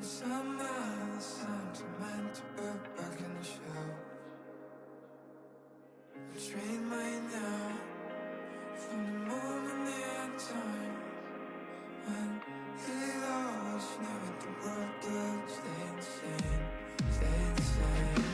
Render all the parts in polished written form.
Somehow sentiment to put back in the show. Between my now from the moment the end time when he lost, knew that the world would stay insane, stay insane.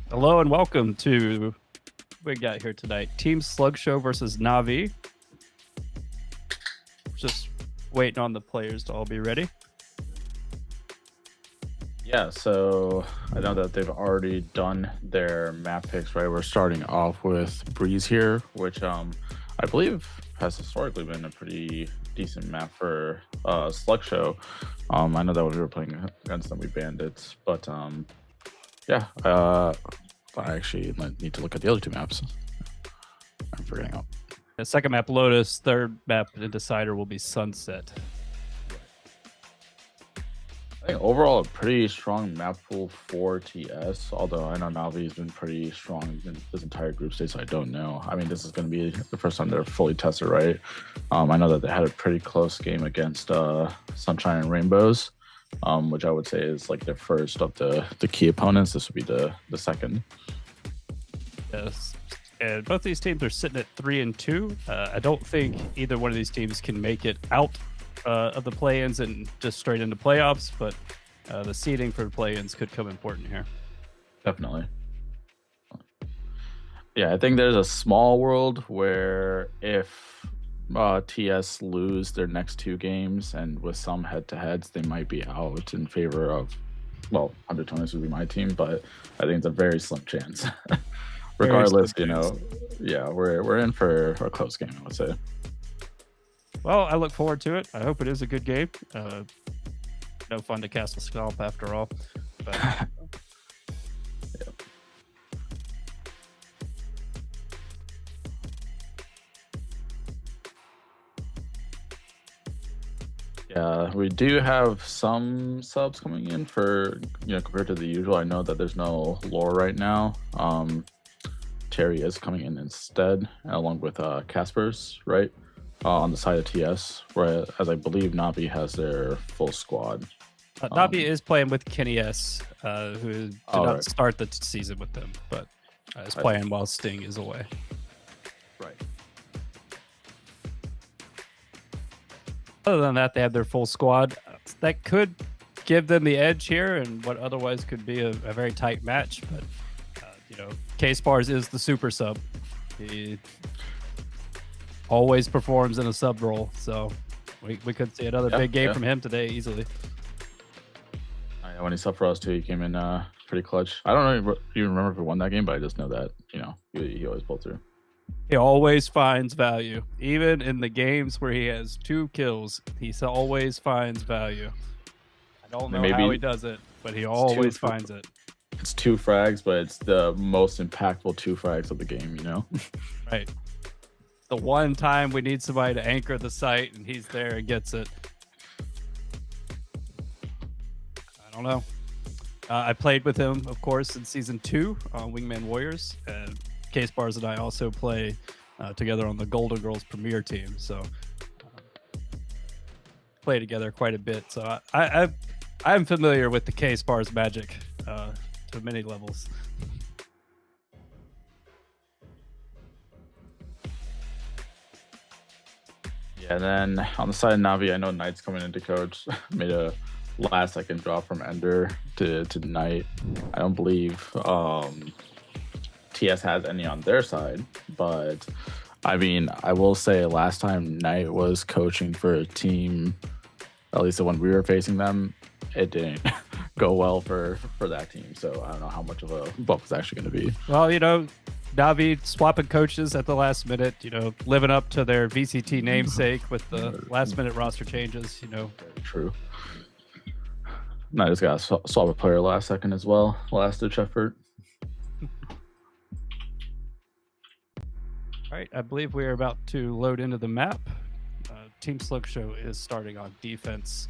Hello and welcome to what we got here tonight. Team Slugshow versus Navi. Just waiting on the players to all be ready. Yeah, so I know that they've already done their map picks, right? We're starting off with Breeze here, which I believe has historically been a pretty decent map for Slugshow. I know that when we were playing against them, we banned it, but yeah, I actually need to look at the other two maps. I'm forgetting out. The second map, Lotus. Third map, the Decider, will be Sunset. I think overall a pretty strong map pool for TS, although I know Navi's been pretty strong in this entire group stage, so I don't know. I mean, this is going to be the first time they're fully tested, right? I know that they had a pretty close game against Sunshine and Rainbows, which I would say is like the first of the key opponents. This would be the second. Yes. And both these teams are sitting at 3-2. I don't think either one of these teams can make it out of the play-ins and just straight into playoffs, but the seeding for the play-ins could come important here. Definitely. Yeah, I think there's a small world where if TS lose their next two games and with some head-to-heads, they might be out in favor of, well, Undertoners would be my team, but I think it's a very slim chance. Regardless, you know, yeah, we're in for a close game, I would say. Well, I look forward to it. I hope it is a good game. No fun to cast a scalp after all. But yeah, we do have some subs coming in for, you know, compared to the usual. I know that there's no lore right now. Terry is coming in instead, along with Casper's, right? On the side of TS, where as I believe Navi has their full squad. Navi is playing with Kenny S, who did not start the season with them, but is playing while Sting is away. Right. Other than that, they have their full squad. That could give them the edge here, and what otherwise could be a very tight match. But you know, K-Spars is the super sub. He always performs in a sub role, so we could see another big game from him today easily. When he subbed for us too, he came in pretty clutch. I don't know even remember if he won that game, but I just know that, you know, he always pulled through. He always finds value, even in the games where he has 2 kills. He always finds value. I don't know how he does it, but he always finds it. It's 2 frags, but it's the most impactful 2 frags of the game, you know. Right. The one time we need somebody to anchor the site, and he's there and gets it. I don't know. I played with him, of course, in Season 2 on Wingman Warriors. And K-Spars and I also play together on the Golden Girls Premier team. So play together quite a bit. So I'm familiar with the K-Spars magic to many levels. And then on the side of Navi, I know Knight's coming into coach. Made a last-second drop from Ender to Knight. I don't believe TS has any on their side, but I mean, I will say last time Knight was coaching for a team, at least the one we were facing them, it didn't go well for that team. So I don't know how much of a bump it's actually going to be. Well, you know, Navi swapping coaches at the last minute, you know, living up to their VCT namesake with the last minute roster changes, you know. Very true. And I just got to swap a player last second as well. Last ditch effort. All right, I believe we are about to load into the map. Team Slugshow is starting on defense.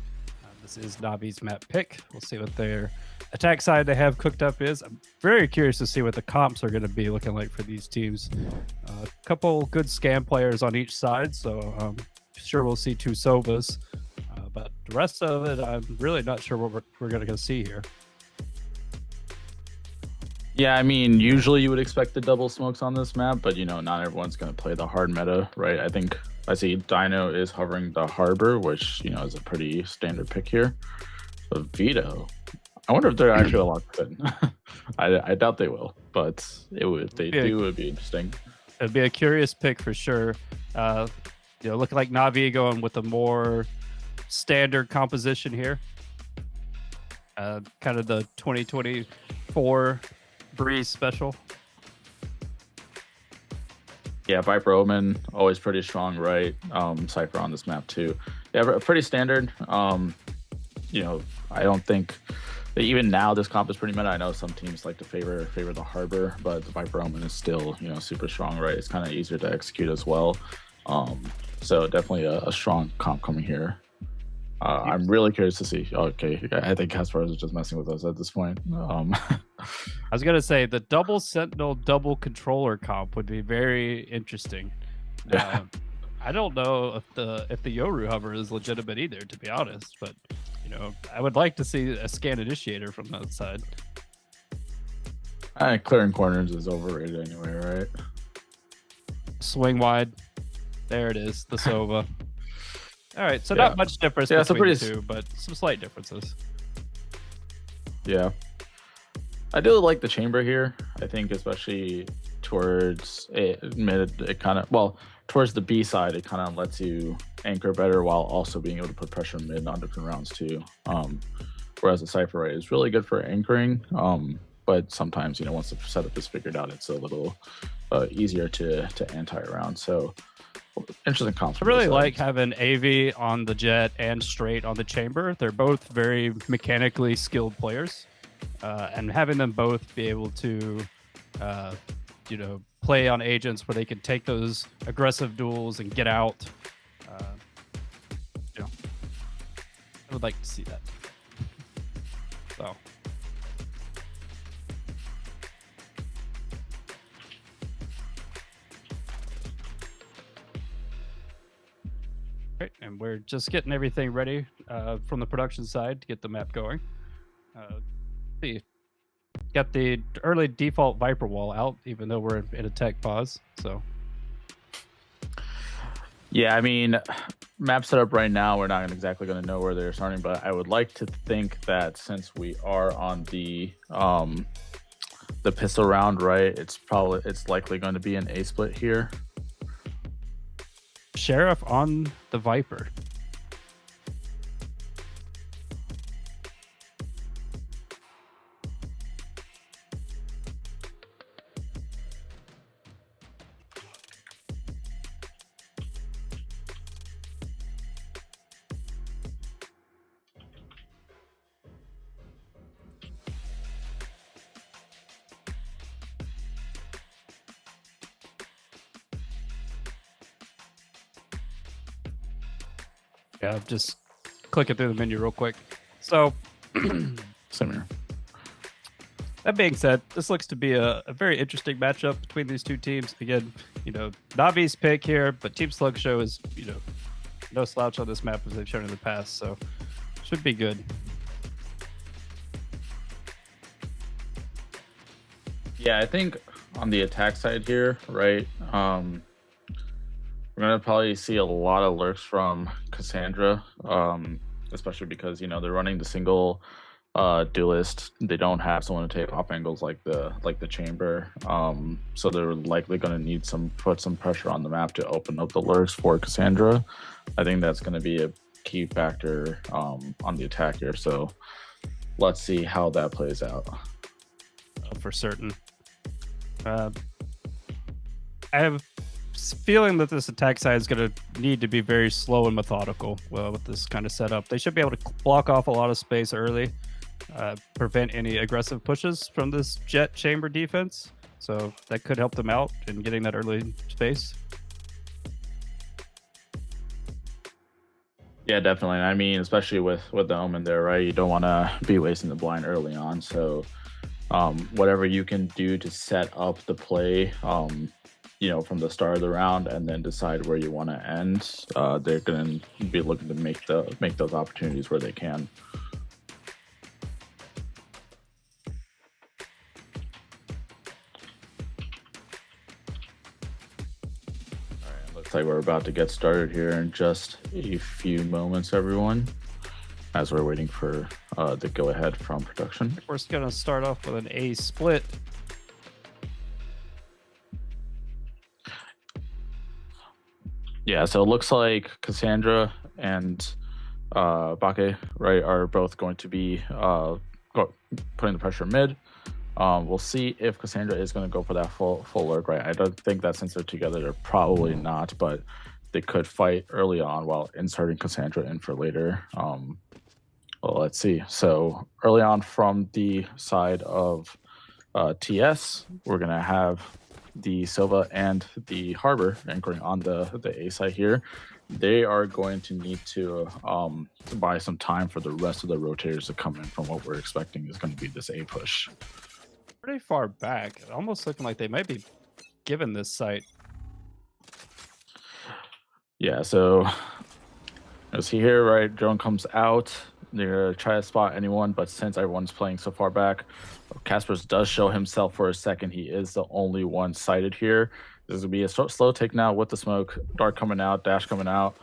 This is Navi's map pick. We'll see what their attack side they have cooked up is. I'm very curious to see what the comps are going to be looking like for these teams. A couple good scam players on each side, so sure we'll see 2 Sovas. But the rest of it, I'm really not sure what we're going to see here. Yeah, I mean, usually you would expect the double smokes on this map, but, you know, not everyone's going to play the hard meta, right? I think I see Dino is hovering the Harbor, which, you know, is a pretty standard pick here. But Vito, I wonder if they're actually locked in. I doubt they will, but if they do, it would be interesting. It'd be a curious pick for sure. Looking like Navi going with a more standard composition here. Kind of the 2024 Breeze special. Yeah, Viper Omen, always pretty strong, right? Cypher on this map too. Yeah, pretty standard. I don't think even now this comp is pretty meta. I know some teams like to favor the Harbor, but the Viper Omen is still, super strong, right? It's kind of easier to execute as well. So definitely a strong comp coming here. I'm really curious to see. Okay, I think Casper is just messing with us at this point. I was gonna say the double Sentinel, double controller comp would be very interesting. Yeah. I don't know if the Yoru hover is legitimate either, to be honest. But I would like to see a scan initiator from that side. Clearing corners is overrated anyway, right? Swing wide. There it is, the Sova. All right, so Yeah. not much difference Yeah, so between pretty the two, but some slight differences. Yeah. I do like the chamber here. I think especially towards mid, towards the B side, it kind of lets you anchor better while also being able to put pressure mid on different rounds too. Whereas the Cypher Ray is really good for anchoring. But sometimes, once the setup is figured out, it's a little easier to anti around. So interesting comps. I really like having AV on the Jet and Straight on the Chamber. They're both very mechanically skilled players, and having them both be able to, play on agents where they can take those aggressive duels and get out. I would like to see that. So. Right, and we're just getting everything ready from the production side to get the map going. See, got the early default Viper wall out, even though we're in a tech pause. So, yeah, I mean, map setup right now, we're not exactly going to know where they're starting, but I would like to think that since we are on the pistol round, right, it's likely going to be an A split here. Sheriff on the Viper. Yeah, just clicking through the menu real quick. So, Same here. that being said, this looks to be a very interesting matchup between these two teams. Again, Navi's pick here, but Team Slugshow is, no slouch on this map as they've shown in the past, so should be good. Yeah, I think on the attack side here, right, we're going to probably see a lot of lurks from Cassandra, especially because, they're running the single duelist. They don't have someone to take off angles like the chamber. So they're likely going to need put some pressure on the map to open up the lurks for Cassandra. I think that's going to be a key factor on the attack here. So let's see how that plays out. For certain. I have a feeling that this attack side is going to need to be very slow and methodical with this kind of setup. They should be able to block off a lot of space early, prevent any aggressive pushes from this Jet chamber defense. So that could help them out in getting that early space. Yeah, definitely. I mean, especially with the Omen there, right? You don't want to be wasting the blind early on. So whatever you can do to set up the play, from the start of the round and then decide where you want to end, they're going to be looking to make those opportunities where they can. All right, looks like we're about to get started here in just a few moments, everyone. as we're waiting for the go ahead from production. We're going to start off with an A split. Yeah, so it looks like Cassandra and Bake, right, are both going to be putting the pressure mid. We'll see if Cassandra is going to go for that full lurk, right? I don't think that since they're together, they're probably not, but they could fight early on while inserting Cassandra in for later. Well, let's see. So early on from the side of TS, we're going to have the Silva and the Harbor anchoring on the A side here. They are going to need to buy some time for the rest of the rotators to come in from what we're expecting is going to be this A push. Pretty far back, almost looking like they might be given this site. Yeah, so you see here, right, drone comes out. They're going to try to spot anyone, but since everyone's playing so far back, Caspers does show himself for a second. He is the only one sighted here. This is going to be a slow take now with the smoke. Dart coming out, dash coming out.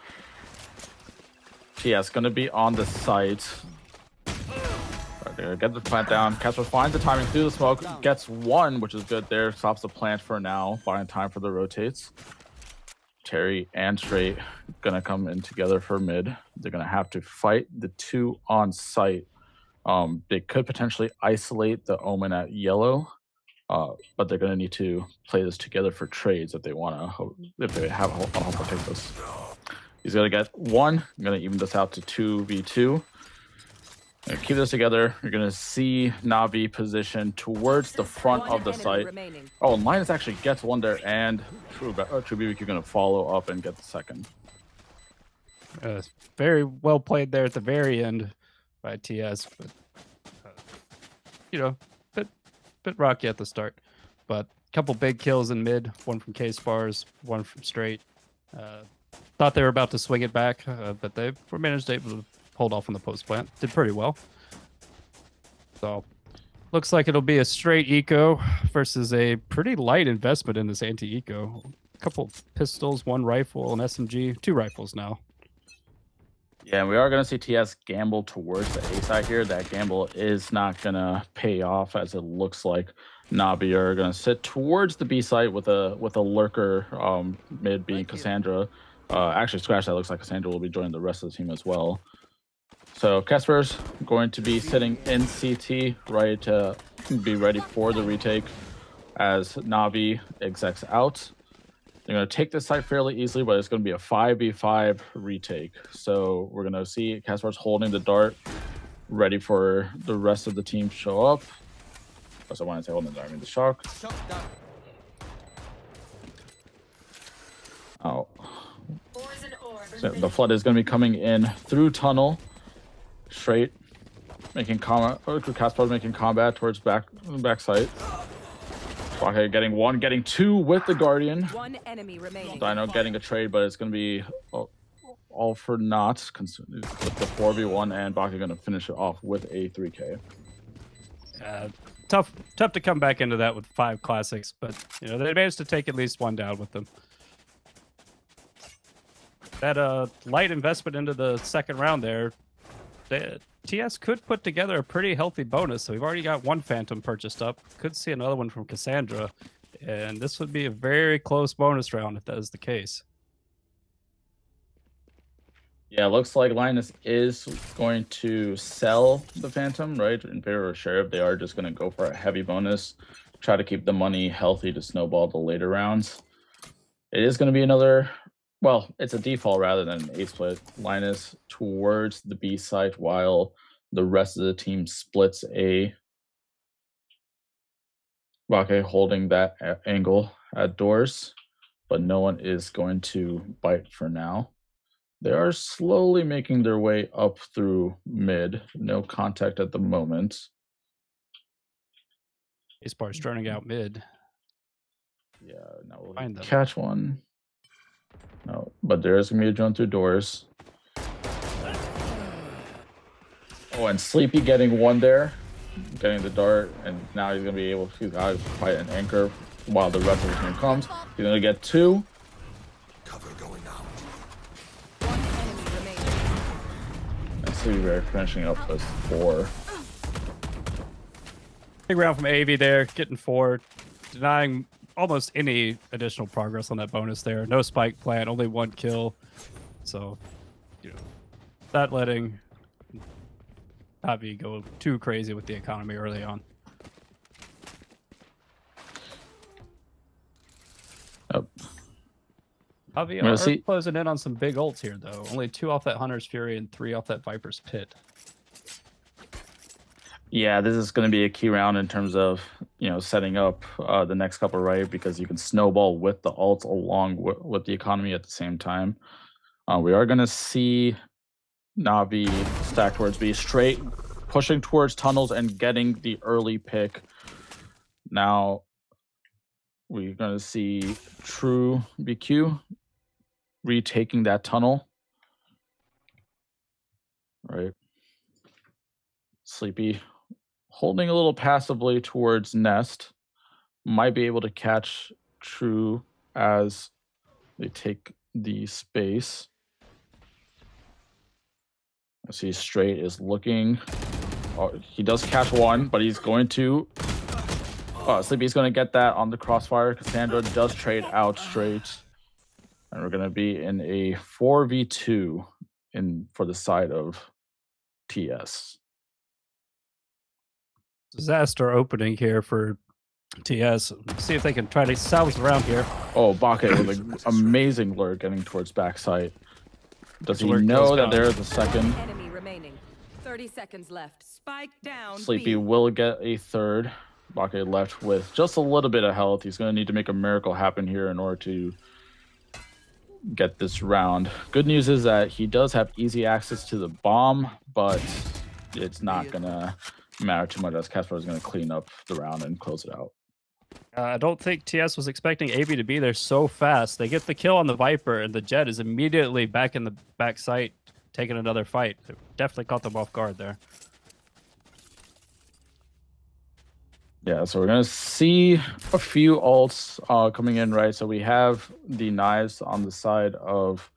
TS going to be on the site. Right, they're going to get the plant down. Casper finds the timing through the smoke. Gets one, which is good there. Stops the plant for now, buying time for the rotates. Terry and Straight gonna come in together for mid. They're gonna have to fight the two on site. They could potentially isolate the Omen at yellow, but they're gonna need to play this together for trades if they wanna, if they have a hope to take this. He's gonna get one. I'm gonna even this out to 2v2. Keep this together. You're gonna see Navi positioned towards the front of the site. Oh, and Linus actually gets one there, and True BBQ gonna follow up and get the second. Very well played there at the very end by TS, but you know, bit rocky at the start. But a couple big kills in mid, one from K-Spars, one from Straight. Thought they were about to swing it back, but they were managed to able to hold off on the post plant. Did pretty well. So looks like it'll be a straight eco versus a pretty light investment in this anti-eco. A couple pistols, one rifle, an SMG, 2 rifles now. Yeah, we are going to see TS gamble towards the A side here. That gamble is not going to pay off, as it looks like Navi are going to sit towards the B site with a lurker mid being Cassandra. Actually, scratch that. Looks like Cassandra will be joining the rest of the team as well. So Casper's going to be sitting in CT, ready to be ready for the retake as Navi execs out. They're going to take this site fairly easily, but it's going to be a 5v5 retake. So we're going to see Casper's holding the dart, ready for the rest of the team to show up. Also, I want to say holding the dart, I mean the shock. Oh. So the flood is going to be coming in through tunnel. Straight, making combat. Casper's making combat towards back site. Okay, getting one, getting two with the Guardian. One enemy remaining. Dino getting a trade, but it's going to be all for naught with the 4v1, and Baki going to finish it off with a 3K. Tough to come back into that with 5 classics, but you know they managed to take at least one down with them. That light investment into the second round there. TS could put together a pretty healthy bonus, so we've already got one Phantom purchased up. Could see another one from Cassandra, and this would be a very close bonus round if that is the case. Yeah, looks like Linus is going to sell the Phantom, right, in favor of Sheriff. They are just going to go for a heavy bonus, try to keep the money healthy to snowball the later rounds. It is going to be another... Well, it's a default rather than an A split. Linus towards the B site while the rest of the team splits A. Bake holding that angle at doors, but no one is going to bite for now. They are slowly making their way up through mid. No contact at the moment. K-Spar's turning out mid. Yeah, now we'll Find them. Catch one. No, but there is going to be a drone through doors. Oh, and Sleepy getting one there. Getting the dart, and now he's going to be able to fight an anchor while the rest of the team comes. He's going to get 2. Cover going out. One enemy remaining. Sleeper finishing up with 4. Big round from AV there, getting 4, denying almost any additional progress on that bonus there. No spike plant, only 1 kill. So, you know, not letting Navi go too crazy with the economy early on. Yep. Navi We'll are see. closing in on some big ults here, though. Only 2 off that Hunter's Fury and 3 off that Viper's Pit. Yeah, this is going to be a key round in terms of, you know, setting up the next couple, right? Because you can snowball with the ults along with the economy at the same time. We are going to see Navi stack towards B, straight pushing towards tunnels and getting the early pick. Now we're going to see True BQ retaking that tunnel. Right. Sleepy holding a little passively towards Nest. Might be able to catch True as they take the space. I see Straight is looking. Oh, he does catch 1, but he's going to... Sleepy's going to get that on the crossfire. Cassandra does trade out Straight. And we're going to be in a 4v2 for the side of TS. Disaster opening here for TS. See if they can try to salvage around here. Oh, Bake with an amazing lure getting towards backside. Does he Lure know kills that down. there's a second? Enemy remaining. 30 seconds left. Spike down. Sleepy B. will get a third. Bake left with just a little bit of health. He's going to need to make a miracle happen here in order to get this round. Good news is that he does have easy access to the bomb, but it's not going to matter too much as Casper is going to clean up the round and close it out. I don't think TS was expecting AV to be there so fast. They get the kill on the Viper, and the Jet is immediately back in the back site, taking another fight. It definitely caught them off guard there. Yeah, so we're going to see a few ults coming in, right? So we have the knives on the side of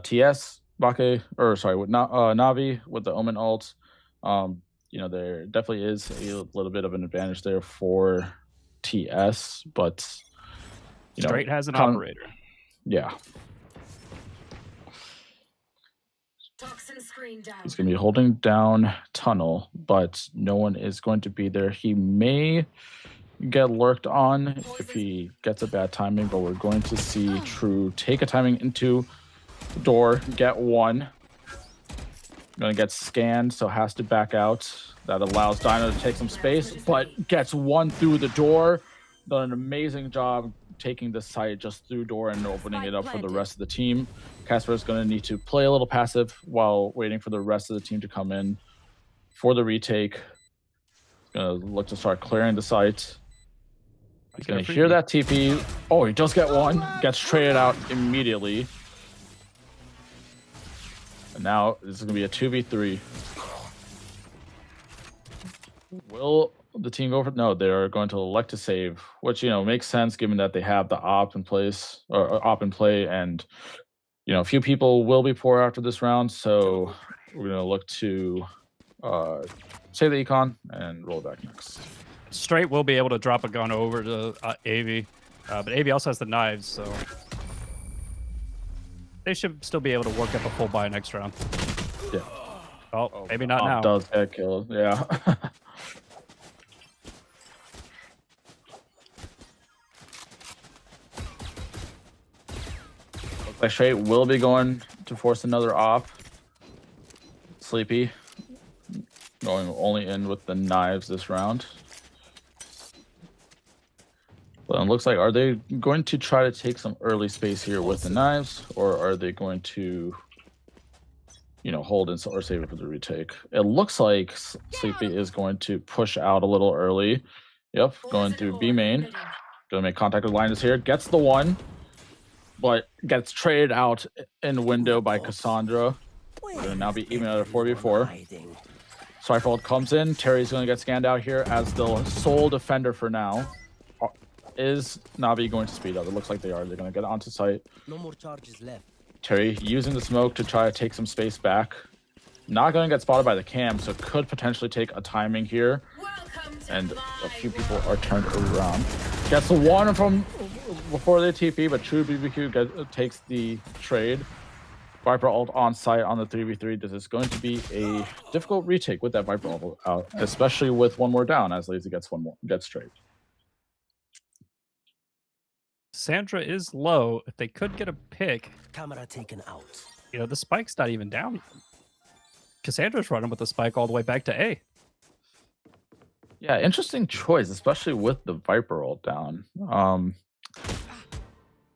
TS, Bake, or sorry, with Navi with the Omen ult. You know, there definitely is a little bit of an advantage there for TS, but you know, Straight has an operator. Yeah. Toxin screen down. He's going to be holding down tunnel, but no one is going to be there. He may get lurked on if he gets a bad timing, but we're going to see True take a timing into door, get 1. Going to get scanned, so has to back out. That allows Dino to take some space, but gets 1 through the door. Done an amazing job taking the site just through door and opening it up for the rest of the team. Casper is going to need to play a little passive while waiting for the rest of the team to come in for the retake. He's going to look to start clearing the site. He's going to hear that TP. Oh, he does get 1. Gets traded out immediately. And now this is going to be a 2v3. Will the team go for... No, they're going to elect to save, which, you know, makes sense given that they have the op in place, or op in play, and, you know, a few people will be poor after this round, so we're going to look to save the econ and roll back next. Straight will be able to drop a gun over to AV, but AV also has the knives, so they should still be able to work up a full buy next round. Yeah. Oh, maybe not now. Does get killed, yeah. Looks like Straight will be going to force another op. Sleepy going only in with the knives this round. But it looks like, are they going to try to take some early space here with the knives, or are they going to, you know, hold and or save it for the retake? It looks like Sleepy is going to push out a little early. Yep, going through B main. Gonna make contact with Linus here. Gets the 1, but gets traded out in window by Cassandra. Gonna now be even at a 4v4. Cyfold comes in. Terry's gonna get scanned out here as the sole defender for now. Is Navi going to speed up? It looks like they are. They're going to get onto site. No more charges left. Terry using the smoke to try to take some space back. Not going to get spotted by the cam, so could potentially take a timing here. And a few people are turned around. Gets the one from before they TP, but True BBQ takes the trade. Viper ult on site on the 3v3. This is going to be a difficult retake with that Viper ult out, especially with one more down as Lazy gets trade. Sandra is low. If they could get a pick, Camera taken out. you know, the spike's not even down. Cassandra's running with the spike all the way back to A. Yeah, interesting choice, especially with the Viper ult down.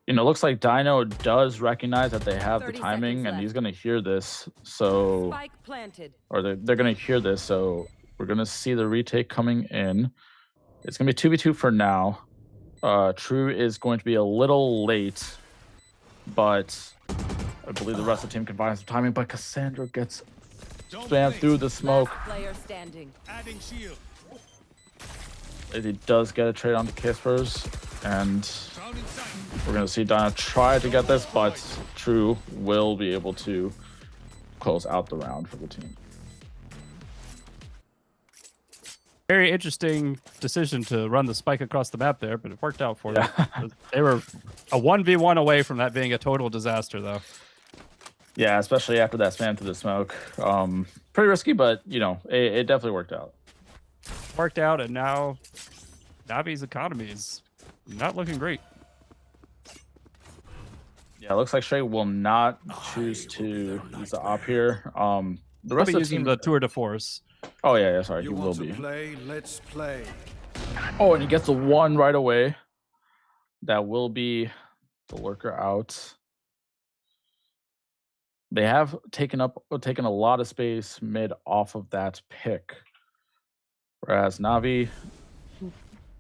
You know, looks like Dino does recognize that they have the 30 timing, seconds and left. he's gonna hear this. So, Spike planted. or they're gonna hear this. So we're gonna see the retake coming in. It's gonna be 2v2 for now. True is going to be a little late, but I believe the rest of the team can find some timing. But Cassandra gets spammed through the smoke. Last player standing. Adding shield. He does get a trade onto Kispers, and Found in sight. we're going to see Donna try to get this, but True will be able to close out the round for the team. Very interesting decision to run the spike across the map there, but it worked out for them. They were a 1v1 away from that being a total disaster, though. Yeah, especially after that spam through the smoke. Pretty risky, but, you know, it definitely worked out. Worked out, and now Navi's economy is not looking great. Yeah, it looks like Shay will not choose to use the op here. The I'll rest be of the using team... the tour de force. Oh, yeah, sorry, he You will want to be. play? Let's play. Oh, and he gets the one right away. That will be the lurker out. They have taken a lot of space mid off of that pick. Whereas Navi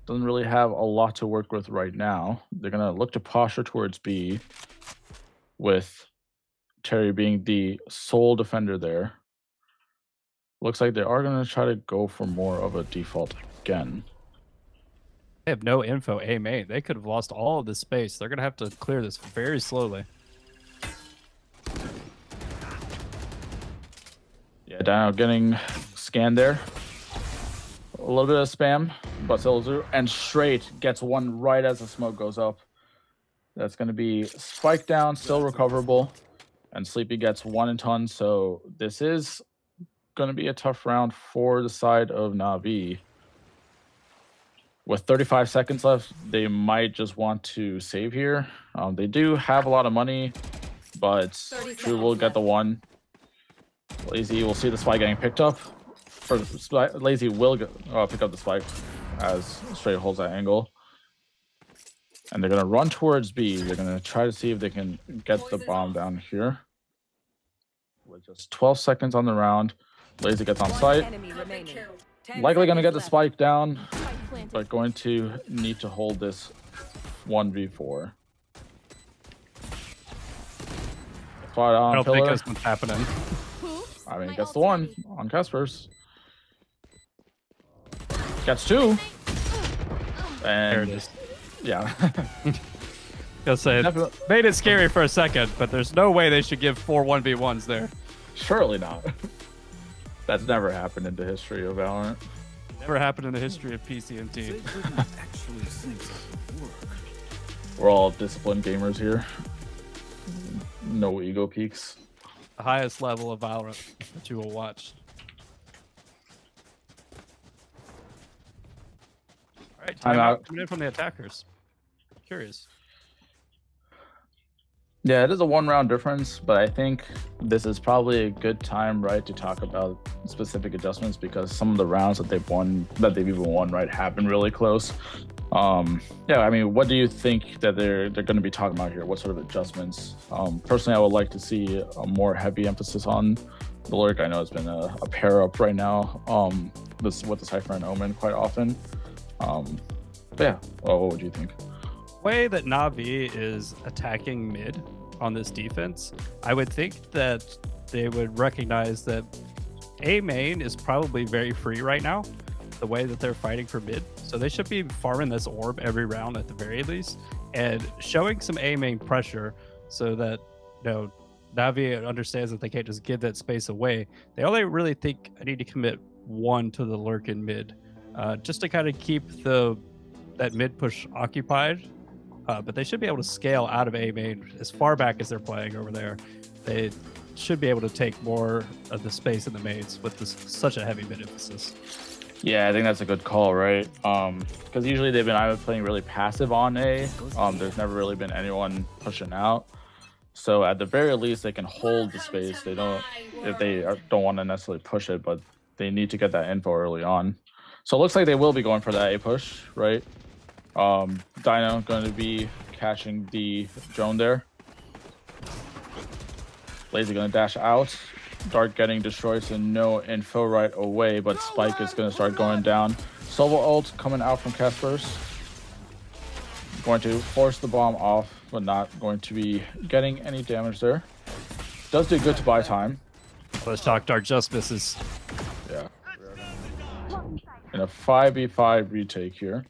doesn't really have a lot to work with right now. They're going to look to posture towards B, with Terry being the sole defender there. Looks like they are going to try to go for more of a default again. They have no info A main. They could have lost all of this space. They're going to have to clear this very slowly. Yeah, Dino getting scanned there. A little bit of spam, but still, and straight gets one right as the smoke goes up. That's going to be spike down, still recoverable, and Sleepy gets one in ton. So this is going to be a tough round for the side of Navi. With 35 seconds left, they might just want to save here. They do have a lot of money, but True will get the one. Lazy will see the spike getting picked up. Or Lazy will pick up the spike as Straight holds that angle. And they're going to run towards B. They're going to try to see if they can get the bomb down here. With just 12 seconds on the round, Lazy gets on site. Enemy remaining. 10 Likely going to get the seconds spike down, but going to need to hold this 1v4. Spot on I don't pillar. think that's what's happening. I mean, gets the one on Caspers. Gets two. And There it is. yeah. Gonna say, Definitely. made it scary for a second, but there's no way they should give 4 1v1s there. Surely not. That's never happened in the history of Valorant. Never happened in the history of PCMT. They didn't actually think that would work. We're all disciplined gamers here. No ego peaks. The highest level of Valorant that you will watch. All right, Timeout. coming in from the attackers. Curious. Yeah, it is a one-round difference, but I think this is probably a good time, right, to talk about specific adjustments because some of the rounds that they've even won, right, have been really close. Yeah, I mean, what do you think that they're going to be talking about here? What sort of adjustments? Personally, I would like to see a more heavy emphasis on the lurk. I know it's been a pair up right now. With the Cypher and Omen quite often. But yeah, what would you think? Way that Na'Vi is attacking mid on this defense, I would think that they would recognize that A main is probably very free right now, the way that they're fighting for mid. So they should be farming this orb every round at the very least and showing some A main pressure so that, you know, Navi understands that they can't just give that space away. They only really think I need to commit one to the lurk in mid, just to kind of keep that mid push occupied. But they should be able to scale out of A main as far back as they're playing over there. They should be able to take more of the space in the mains with such a heavy mid emphasis. Yeah, I think that's a good call, right? Because usually they've been either playing really passive on A. There's never really been anyone pushing out. So at the very least, they can hold the space. They don't, if they don't want to necessarily push it, but they need to get that info early on. So it looks like they will be going for that A push, right? Dino going to be catching the drone there. Lazy going to dash out. Dark getting destroyed, so no info right away, but Spike is going to start going down. Solo ult coming out from Casper's. Going to force the bomb off, but not going to be getting any damage there. Does do good to buy time. Let's talk. Dark just misses. Yeah. In a 5v5 retake here.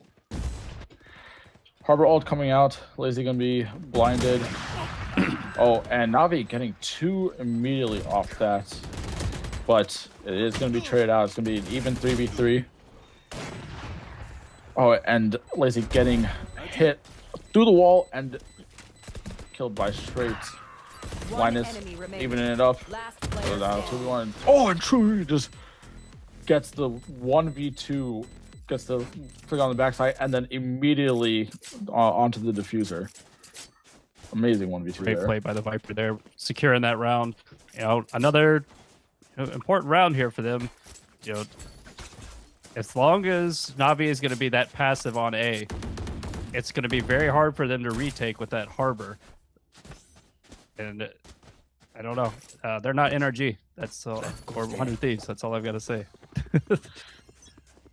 Harbor ult coming out. Lazy going to be blinded. Oh, and Navi getting 2 immediately off that. But it is going to be traded out. It's going to be an even 3v3. Oh, and Lazy getting hit through the wall and killed by straight. Linus evening it up. So now 2v1. Oh, and True just gets the 1v2, gets the click on the backside, and then immediately onto the diffuser. Amazing 1v2 Great there. play by the Viper there, securing that round. You know, another important round here for them. You know, as long as Navi is going to be that passive on A, it's going to be very hard for them to retake with that Harbor. And I don't know. They're not NRG. That's all, or 100 Thieves. That's all I've got to say.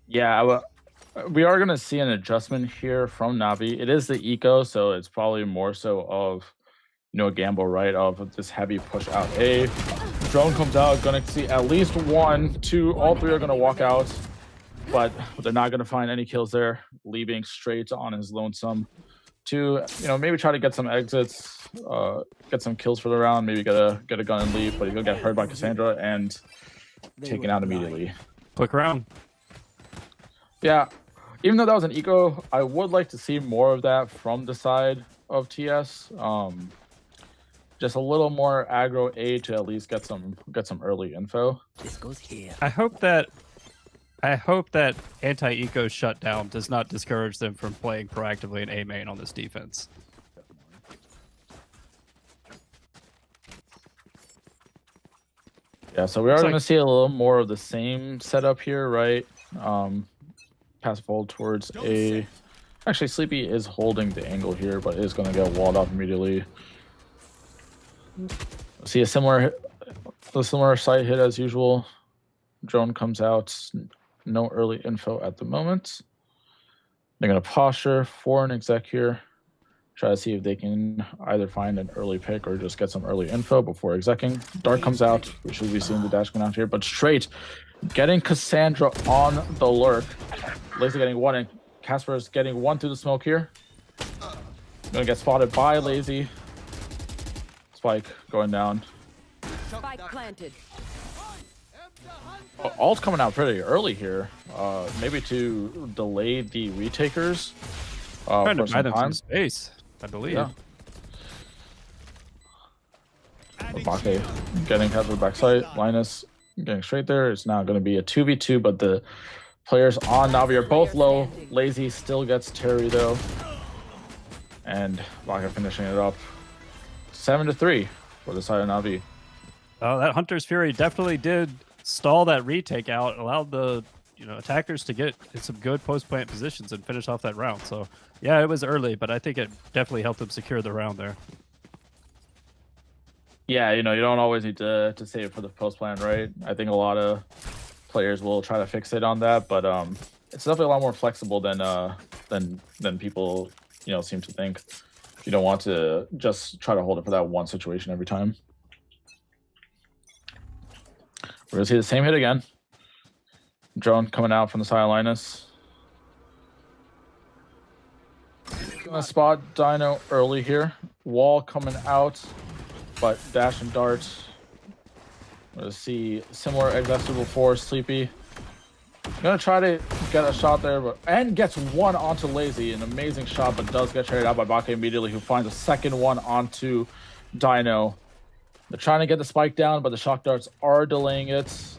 Yeah, we are going to see an adjustment here from Navi. It is the eco, so it's probably more so of, you know, a gamble, right, of this heavy push out A. Drone comes out, going to see at least 1, 2, all 3 are going to walk out, but they're not going to find any kills there, leaving straight on his lonesome to, you know, maybe try to get some exits, get some kills for the round, maybe get a gun and leave, but he's going to get heard by Cassandra and taken out immediately. Quick round. Yeah. Even though that was an eco, I would like to see more of that from the side of TS. Just a little more aggro A to at least get some early info. This goes here. I hope that anti-eco shutdown does not discourage them from playing proactively in A main on this defense. Yeah, so we are going to see a little more of the same setup here, right? Pass hold towards A. Actually, Sleepy is holding the angle here, but is going to get walled off immediately. See a similar site hit as usual. Drone comes out. No early info at the moment. They're going to posture for an exec here. Try to see if they can either find an early pick or just get some early info before execing. Dark comes out. We should be seeing the dash going out here, but straight getting Cassandra on the lurk. Lazy getting 1, and Casper is getting 1 through the smoke here. Gonna get spotted by Lazy. Spike going down. Spike planted. Alt's coming out pretty early here. Maybe to delay the retakers Trying for to buy some them time. some space, I believe. Yeah. Bake getting cut to the backside. Linus getting straight there. It's now going to be a 2v2, but the players on Navi are both low. Lazy still gets Terry though. And Baka finishing it up 7-3 for the side of Navi. Oh, that Hunter's Fury definitely did stall that retake out, allowed the attackers to get in some good post-plant positions and finish off that round. So yeah, it was early, but I think it definitely helped them secure the round there. Yeah, you don't always need to save it for the post plan, right? I think a lot of players will try to fixate on that, but it's definitely a lot more flexible than people seem to think. You don't want to just try to hold it for that one situation every time. We're gonna see the same hit again. Drone coming out from the side of Linus. Gonna spot Dino early here. Wall coming out. but dash and dart. We'll see similar accessible for Sleepy. Gonna try to get a shot there, and gets one onto Lazy. An amazing shot, but does get traded out by Bake immediately, who finds a second one onto Dino. They're trying to get the spike down, but the shock darts are delaying it.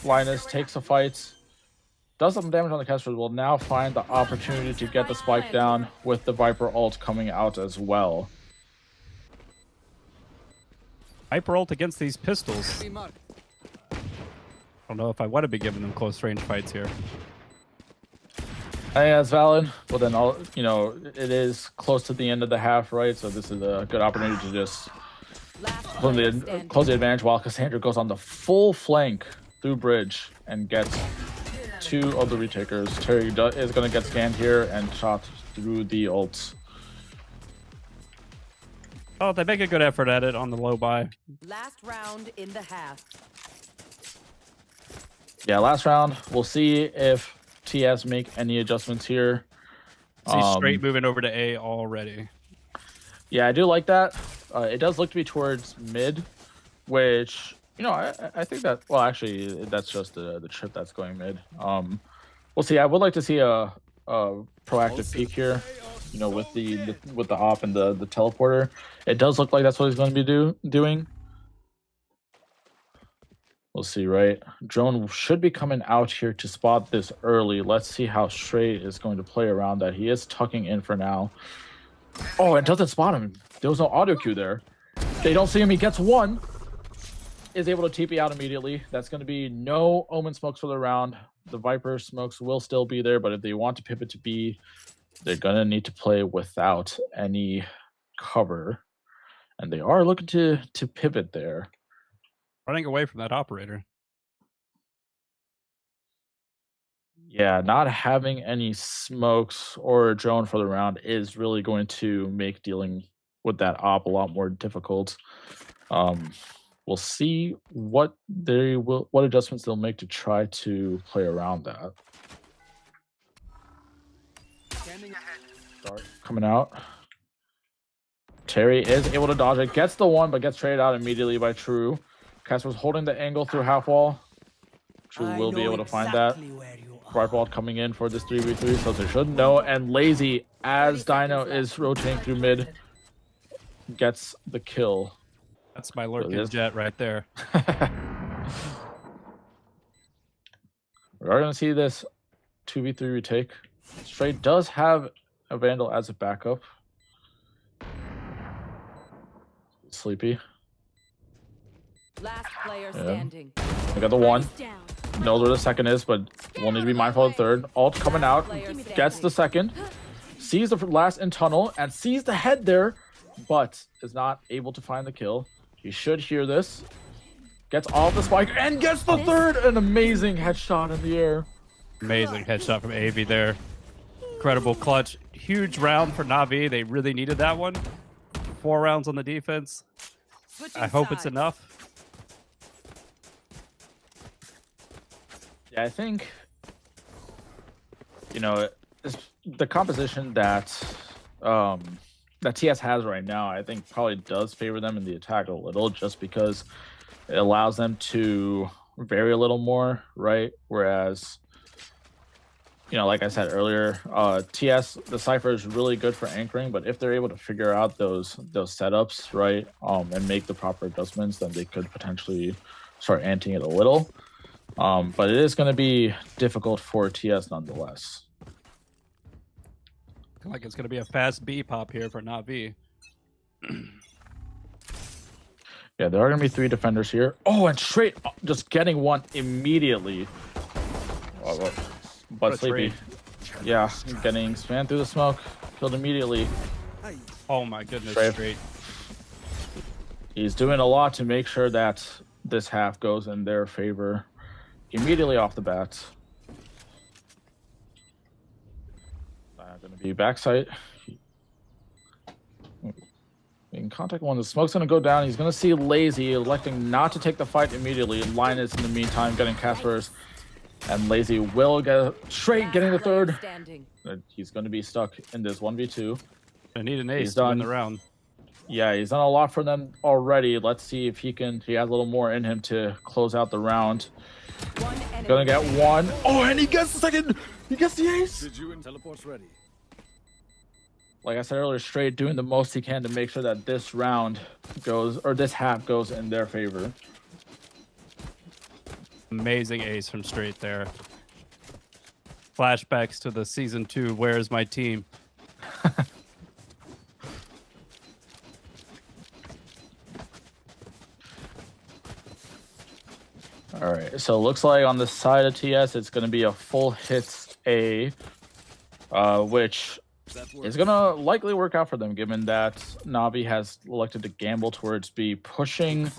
Linus takes a fight. Does some damage on the caster. Will now find the opportunity to get the spike down with the Viper ult coming out as well. Viper ult against these pistols. I don't know if I want to be giving them close range fights here. I think that's valid, but then it is close to the end of the half, right? So this is a good opportunity to just close the advantage while Cassandra goes on the full flank through bridge and gets two of the retakers. Terry is going to get scanned here and shot through the ults. Oh, they make a good effort at it on the low buy. Last round in the half. Yeah, last round. We'll see if TS make any adjustments here. See straight moving over to A already. Yeah, I do like that. It does look to be towards mid, which, I think that, well, actually, that's just the trip that's going mid. We'll see. I would like to see a proactive peek here, with the op and the teleporter. It does look like that's what he's going to be doing. We'll see, right? Drone should be coming out here to spot this early. Let's see how Stray is going to play around that. He is tucking in for now. Oh, and doesn't spot him. There was no audio cue there. They don't see him. He gets one. Is able to TP out immediately. That's going to be no Omen smokes for the round. The Viper smokes will still be there, but if they want to pivot to B, they're going to need to play without any cover. And they are looking to pivot there. Running away from that operator. Yeah, not having any smokes or a drone for the round is really going to make dealing with that op a lot more difficult. We'll see what adjustments they'll make to try to play around that. Start coming out. Terry is able to dodge it, gets the one, but gets traded out immediately by True. Casper's holding the angle through half wall. True will be able to find that. Bright ball coming in for this 3v3, so they should know. And Lazy, as Dino is rotating through mid, gets the kill. That's my lurking jet right there. We are going to see this 2v3 retake. Stray does have a Vandal as a backup. Sleepy. Last player standing. We got the one. Knows where the second is, but we'll need to be mindful of the third. Ult coming out. Gets the second. Sees the last in tunnel and sees the head there, but is not able to find the kill. He should hear this. Gets off the spike and gets the third. An amazing headshot in the air. Amazing headshot from AV there. Incredible clutch. Huge round for Na'Vi. They really needed that one. 4 rounds on the defense. I hope it's enough. Yeah, I think, the composition that TS has right now, I think probably does favor them in the attack a little, just because it allows them to vary a little more, right? Whereas, like I said earlier, TS, the Cypher is really good for anchoring, but if they're able to figure out those setups, right, and make the proper adjustments, then they could potentially start anting it a little. But it is going to be difficult for TS nonetheless. Like it's going to be a fast B pop here for Na'Vi. Yeah, there are going to be 3 defenders here. Oh, and straight just getting one immediately. Oh, but Sleepy, yeah, getting spammed through the smoke, killed immediately. Oh my goodness, straight. He's doing a lot to make sure that this half goes in their favor immediately off the bat. Going to be backside. In contact one, the smoke's going to go down. He's going to see Lazy electing not to take the fight immediately. Linus in the meantime getting Casper's, and Lazy will get straight getting the third. He's going to be stuck in this 1v2. I need an ace to win the round. Yeah, he's done a lot for them already. Let's see if he has a little more in him to close out the round. One enemy. Gonna get one. Oh, and he gets the second. He gets the ace. Did you teleport's ready? Like I said earlier, Straight doing the most he can to make sure that this round goes, or this half goes in their favor. Amazing ace from Straight there. Flashbacks to the season 2 Where's My Team? All right, so it looks like on the side of TS, it's going to be a full hits A, which is going to likely work out for them, given that Navi has elected to gamble towards B, pushing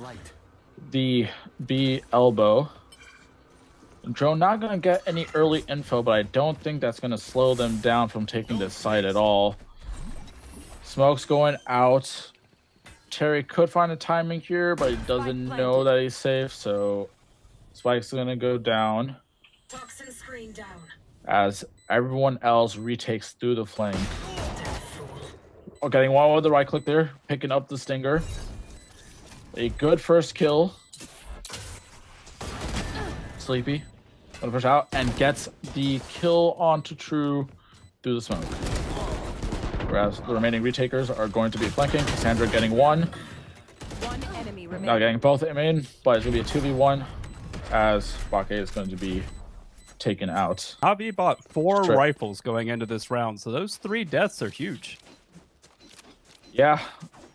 the B elbow. Drone not going to get any early info, but I don't think that's going to slow them down from taking this side at all. Smoke's going out. Terry could find the timing here, but he doesn't know that he's safe, so Spike's going to go down. Toxin screen down. As everyone else retakes through the flank. Oh, getting one with the right click there, picking up the Stinger. A good first kill. Sleepy. Gonna push out and gets the kill onto True through the smoke. Whereas the remaining retakers are going to be flanking. Cassandra getting one. One enemy remaining. Not getting both in, but it's going to be a 2v1 as Bake is going to be taken out. Navi bought 4 Straight. rifles going into this round, so those 3 deaths are huge. Yeah,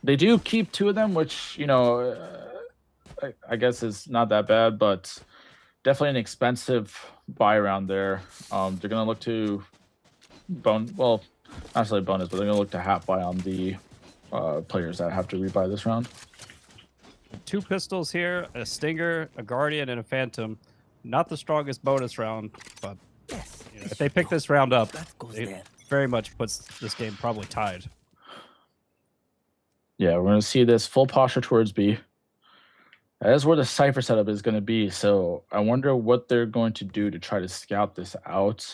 they do keep 2 of them, which, you know, I guess is not that bad, but definitely an expensive buy round there. They're going to look to not necessarily bonus, but they're going to look to half buy on the players that have to rebuy this round. 2 pistols here, a Stinger, a Guardian, and a Phantom. Not the strongest bonus round, but you know, if they pick this round up, it very much puts this game probably tied. Yeah, we're going to see this full posture towards B. That is where the Cypher setup is going to be, so I wonder what they're going to do to try to scout this out.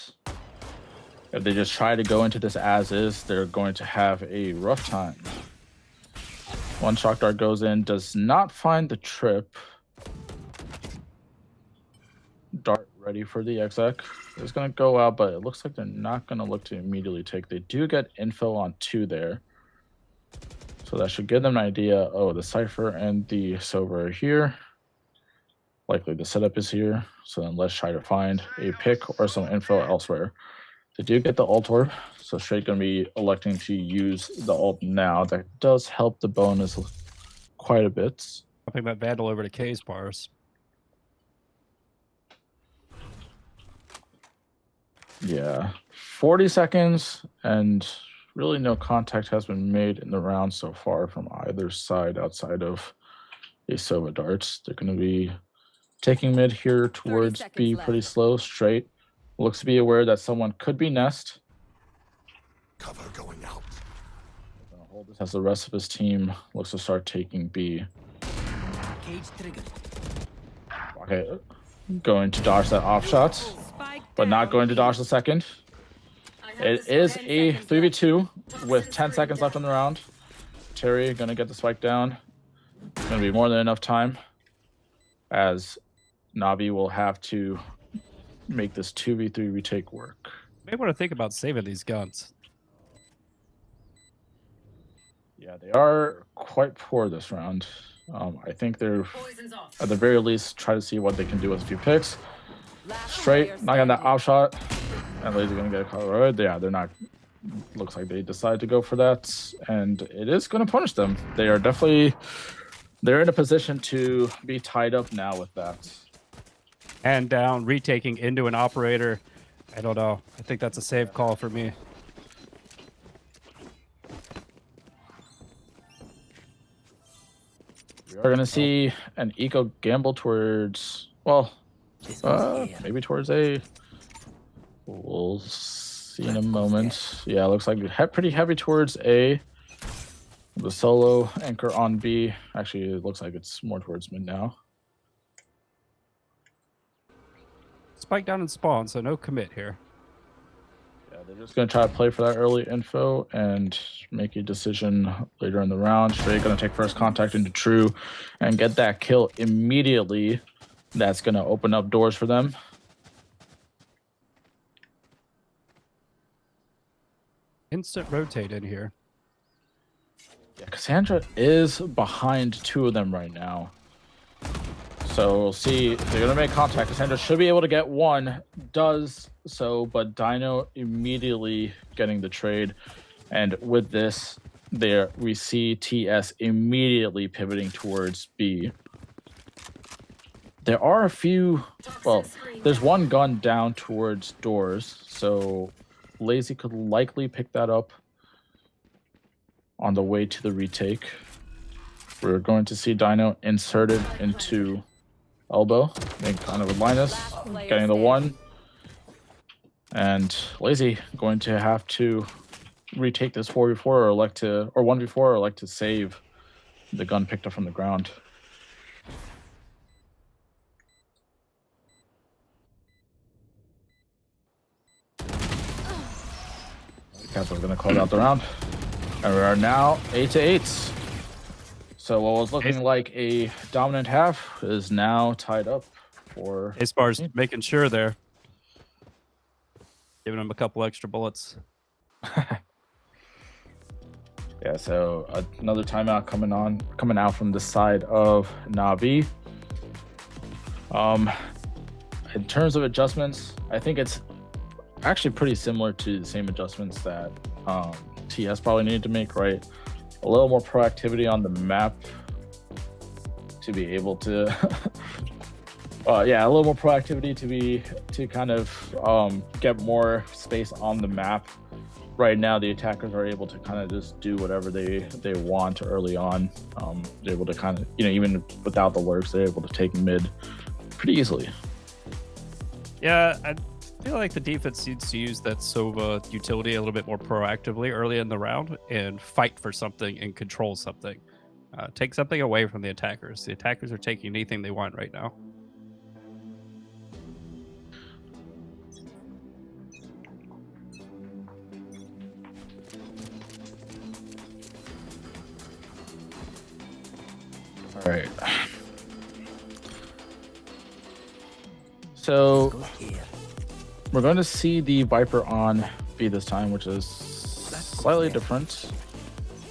If they just try to go into this as is, they're going to have a rough time. One shock dart goes in, does not find the trip. Dart ready for the exec. It's going to go out, but it looks like they're not going to look to immediately take. They do get info on 2 there. So that should give them an idea. Oh, the Cypher and the Sober are here. Likely the setup is here. So then let's try to find a pick or some info elsewhere. They do get the ult orb, so Straight going to be electing to use the ult now. That does help the bonus quite a bit. Dropping that Vandal over to K's bars. Yeah, 40 seconds, and really no contact has been made in the round so far from either side outside of a Sova darts. They're going to be taking mid here towards B pretty slow. Straight looks to be aware that someone could be Nest. Cover going out. Gonna hold this as the rest of his team looks to start taking B. Cage triggered. Okay, going to dodge that off shot, but not going to dodge the second. It is a 3v2 with 10 seconds left on the round. Terry gonna get the spike down. It's gonna be more than enough time, as Navi will have to make this 2v3 retake work. May want to think about saving these guns. Yeah, they are quite poor this round. I think they're, at the very least, try to see what they can do with a few picks. Straight, not getting that off shot. And Lazy gonna get a call. Right? Yeah, they're not. Looks like they decided to go for that, and it is gonna punish them. They are definitely, they're in a position to be tied up now with that. Hand down, retaking into an operator. I don't know. I think that's a save call for me. We are gonna see an eco gamble towards, well, maybe towards A. We'll see in a moment. Yeah, looks like pretty heavy towards A. The solo anchor on B. Actually, it looks like it's more towards mid now. Spike down and spawn, so no commit here. Yeah, they're just going to try to play for that early info and make a decision later in the round. Straight going to take first contact into True and get that kill immediately. That's going to open up doors for them. Instant rotate in here. Yeah, Cassandra is behind 2 of them right now. So we'll see. They're going to make contact. Cassandra should be able to get 1. Does so, but Dino immediately getting the trade. And with this, there we see TS immediately pivoting towards B. There are a few... Well, there's 1 gun down towards doors. So Lazy could likely pick that up on the way to the retake. We're going to see Dino inserted into elbow, and kind of with Linus getting the 1, and Lazy going to have to retake this 4v4 or elect to, or 1v4 or elect to save the gun picked up from the ground. Cats are going to close out the round, and we are now 8-8. So what was looking like a dominant half is now tied up for... A-Spar's making sure there. Giving him a couple extra bullets. Yeah, so another timeout coming out from the side of Navi. In terms of adjustments, I think it's actually pretty similar to the same adjustments that TS probably needed to make, right? A little more proactivity on the map to be able to yeah, a little more proactivity to kind of get more space on the map. Right now the attackers are able to kind of just do whatever they want early on. They're able to kind of, you know, even without the lurks, they're able to take mid pretty easily. Yeah, I feel like the defense needs to use that Sova utility a little bit more proactively early in the round and fight for something and control something. Take something away from the attackers. The attackers are taking anything they want right now. All right. So we're going to see the Viper on B this time, which is slightly different.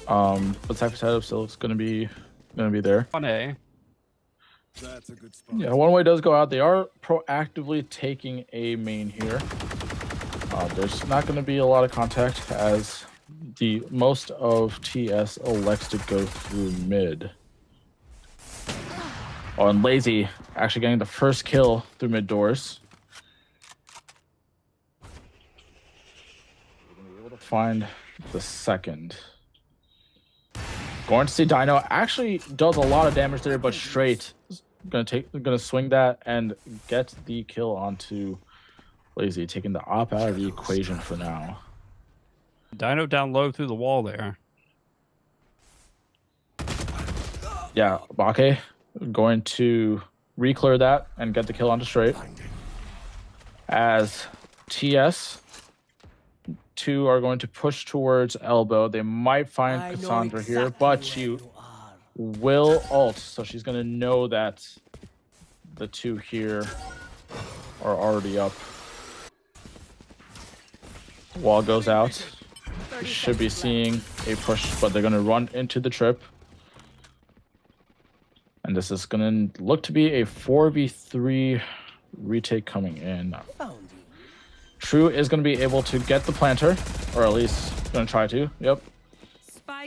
But Cypher setup still looks going to be there. On A. That's a good spot. Yeah, one way does go out. They are proactively taking A main here. There's not going to be a lot of contact as the most of TS elects to go through mid. Oh, and Lazy actually getting the first kill through mid doors. We're going to be able to find the second. Going to see Dino actually does a lot of damage there, but straight gonna swing that and get the kill onto Lazy, taking the op out of the equation for now. Dino down low through the wall there. Yeah, Bake going to re-clear that and get the kill onto straight. As TS 2 are going to push towards elbow. They might find Cassandra here, but she will ult, so she's going to know that the 2 here are already up. Wall goes out. Should be seeing a push, but they're going to run into the trip. And this is going to look to be a 4v3 retake coming in. True is going to be able to get the planter, or at least going to try to. Yep.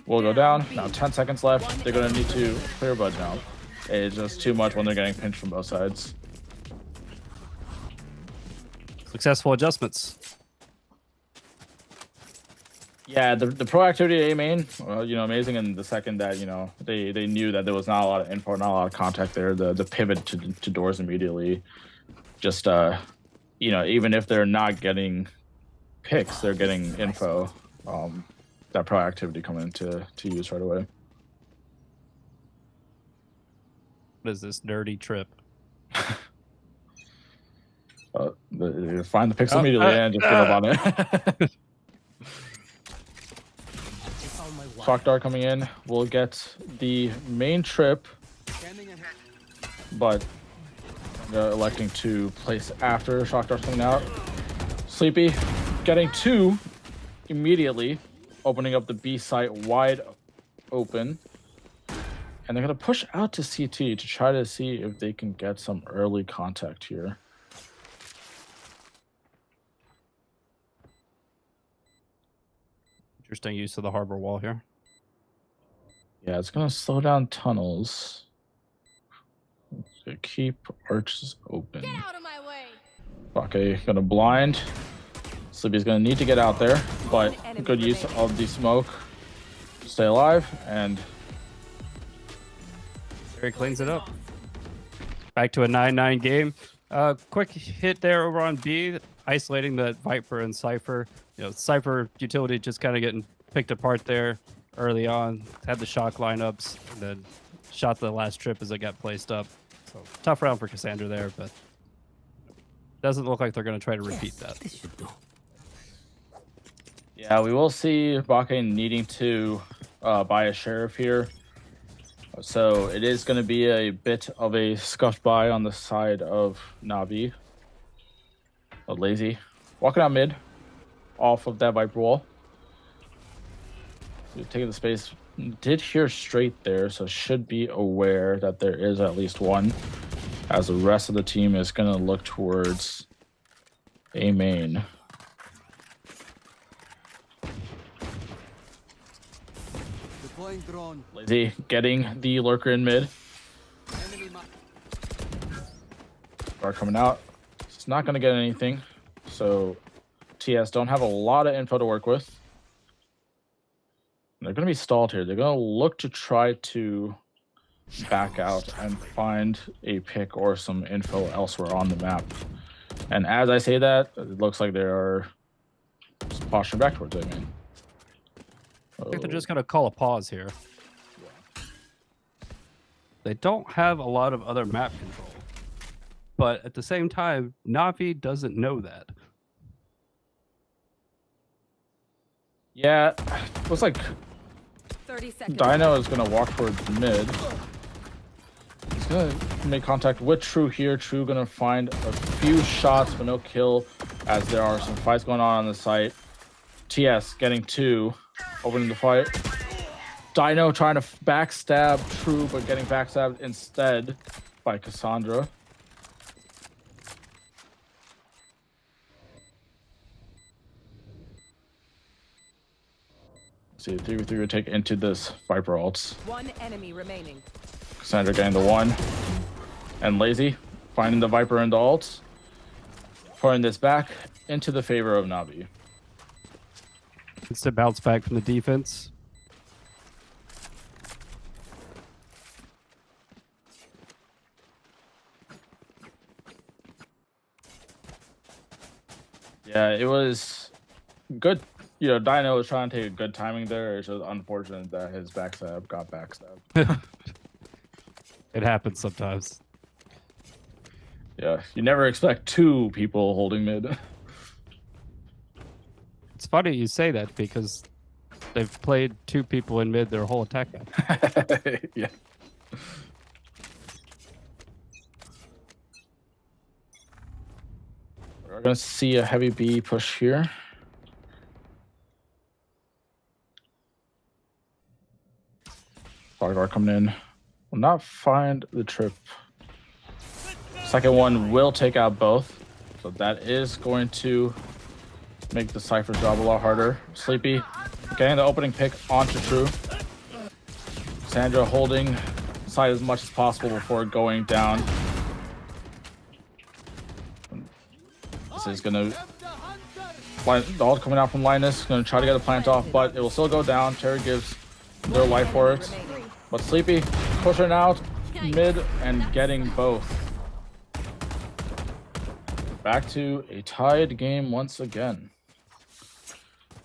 We'll go down. Now 10 seconds left. They're going to need to clear Bud now. It's just too much when they're getting pinched from both sides. Successful adjustments. Yeah, the proactivity A main, you know, amazing. And the second that, you know, they knew that there was not a lot of info, not a lot of contact there, the pivot to doors immediately. Just, you know, even if they're not getting picks, they're getting info. That proactivity coming into use right away. What is this dirty trip? You find the pixel immediately and just get up on it. Shock dart coming in. We'll get the main trip, but they're electing to place after shock dart coming out. Sleepy getting 2 immediately, opening up the B site wide open. And they're going to push out to CT to try to see if they can get some early contact here. Interesting use of the harbor wall here. Yeah, it's going to slow down tunnels. So keep arches open. Get out of my way. Okay, going to blind. Sleepy's going to need to get out there, but good use of the smoke. Stay alive, and He cleans it up. Back to a 9-9 game. Quick hit there over on B, isolating the Viper and Cypher. You know, Cypher utility just kind of getting picked apart there early on. Had the shock lineups, and then shot the last trip as it got placed up. So tough round for Cassandra there, but doesn't look like they're going to try to repeat that. This should do. yeah, we will see Bake needing to buy a sheriff here. So it is going to be a bit of a scuffed buy on the side of Navi. Oh, lazy. Walking out mid off of that Viper wall. So taking the space. Did hear straight there, so should be aware that there is at least one. As the rest of the team is going to look towards A main. Deploying drone. Lazy getting the lurker in mid. Enemy mark. Are coming out. It's not going to get anything. So TS don't have a lot of info to work with. And they're going to be stalled here. They're going to look to try to back out and find a pick or some info elsewhere on the map. And as I say that, it looks like they are posturing back towards it, man. I think they're just going to call a pause here. They don't have a lot of other map control. But at the same time, Navi doesn't know that. Yeah, looks like 30 seconds. Dino is going to walk towards mid. He's going to make contact with True here. True going to find a few shots, but no kill, as there are some fights going on the site. TS getting 2, opening the fight. Dino trying to backstab True, but getting backstabbed instead by Cassandra. See, 3v3 would take into this Viper ults. One enemy remaining. Cassandra getting the 1. And Lazy finding the Viper and the ults. Putting this back into the favor of Navi. It's to bounce back from the defense. Yeah, it was good. You know, Dino was trying to take a good timing there. It's just unfortunate that his backstab got backstabbed. It happens sometimes. Yeah, you never expect 2 people holding mid. It's funny you say that because they've played 2 people in mid their whole attack map. Yeah. We're going to see a heavy B push here. Far coming in. Will not find the trip. Second one will take out both. So that is going to make the Cypher job a lot harder. Sleepy getting the opening pick onto True. Sandra holding side as much as possible before going down. This is going to... The ult coming out from Linus. Going to try to get a plant off, but it will still go down. Terry gives their life for it. But Sleepy pushing out mid and getting both. Back to a tied game once again.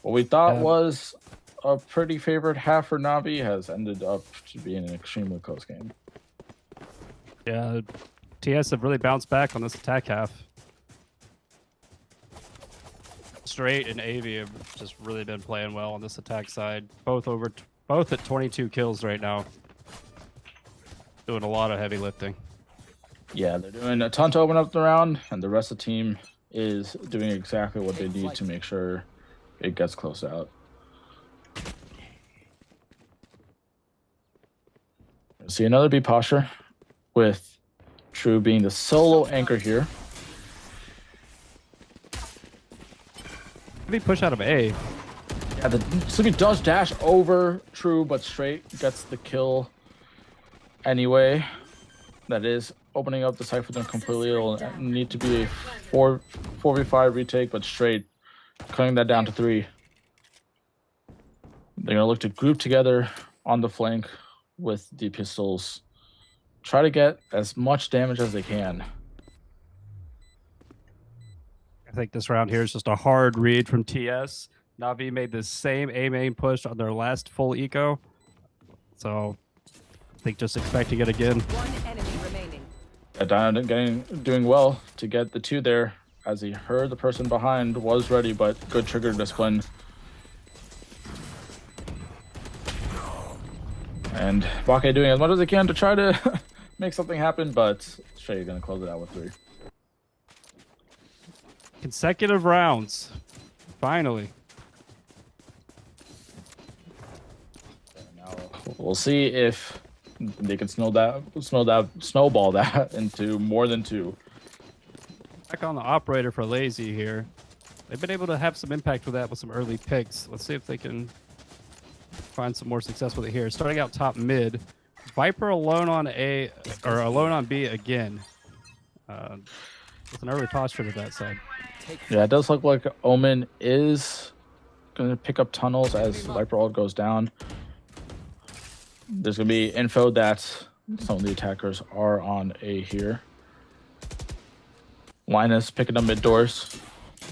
What we thought was a pretty favored half for Navi has ended up to being an extremely close game. Yeah, TS have really bounced back on this attack half. Straight and Avi have just really been playing well on this attack side. Both at 22 kills right now. Doing a lot of heavy lifting. Yeah, they're doing a ton to open up the round, and the rest of the team is doing exactly what they need to make sure it gets close out. See another B posture with True being the solo anchor here. Maybe push out of A. Yeah, the Sleepy does dash over True, but Straight gets the kill anyway. That is opening up the site for them completely. It'll need to be a 4v5 retake, but Straight cutting that down to 3. They're going to look to group together on the flank with the pistols. Try to get as much damage as they can. I think this round here is just a hard read from TS. Na'Vi made the same A main push on their last full eco. So I think just expecting it again. One enemy remaining. Dino doing well to get the 2 there, as he heard the person behind was ready, but good trigger discipline. And Bake doing as much as he can to try to make something happen, but Straight gonna close it out with 3. Consecutive rounds. Finally. Now we'll see if they can snowball that into more than 2. Back on the operator for Lazy here. They've been able to have some impact with that with some early picks. Let's see if they can find some more success with it here. Starting out top mid. Viper alone on A, or alone on B again. With an early posture to that side. Yeah, it does look like Omen is going to pick up tunnels as Viper ult goes down. There's going to be info that some of the attackers are on A here. Linus picking up mid doors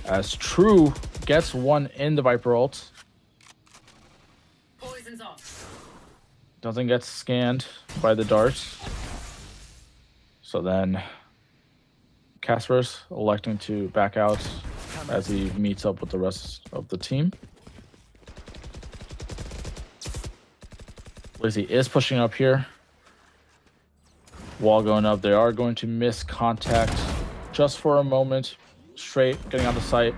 as True gets 1 in the Viper ult. Poison's off. Doesn't get scanned by the darts. So then Casper's electing to back out as he meets up with the rest of the team. Lazy is pushing up here. Wall going up. They are going to miss contact just for a moment. Straight getting on the site.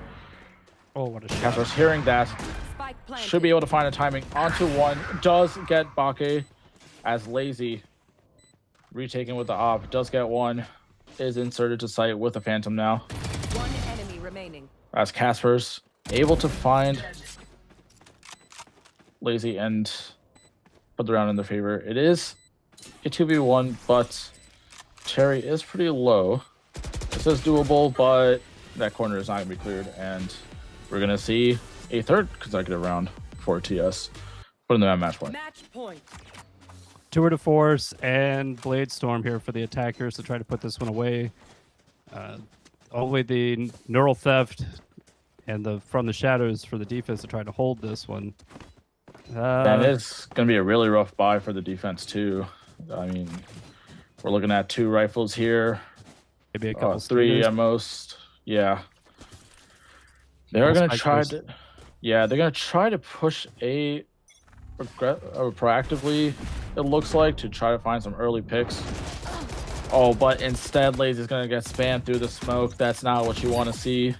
Oh, what a shot. Casper's hearing that. Spike planted. Should be able to find a timing onto 1. Does get Bake as Lazy retaken with the op. Does get 1. Is inserted to site with a Phantom now. One enemy remaining. As Casper's able to find Lazy and put the round in their favor. It is a 2v1, but Cherry is pretty low. This is doable, but that corner is not going to be cleared, and we're going to see a 3rd consecutive round for TS. Putting them at match point. Match point. Tour de Force and Blade Storm here for the attackers to try to put this one away. Only the Neural Theft and the From the Shadows for the defense to try to hold this one. And it's going to be a really rough buy for the defense, too. I mean, we're looking at 2 rifles here. Maybe a couple 3 stingers. at most. Yeah. They're going to try to... Yeah, they're going to try to push A proactively, it looks like, to try to find some early picks. Oh, but instead Lazy's going to get spammed through the smoke. That's not what you want to see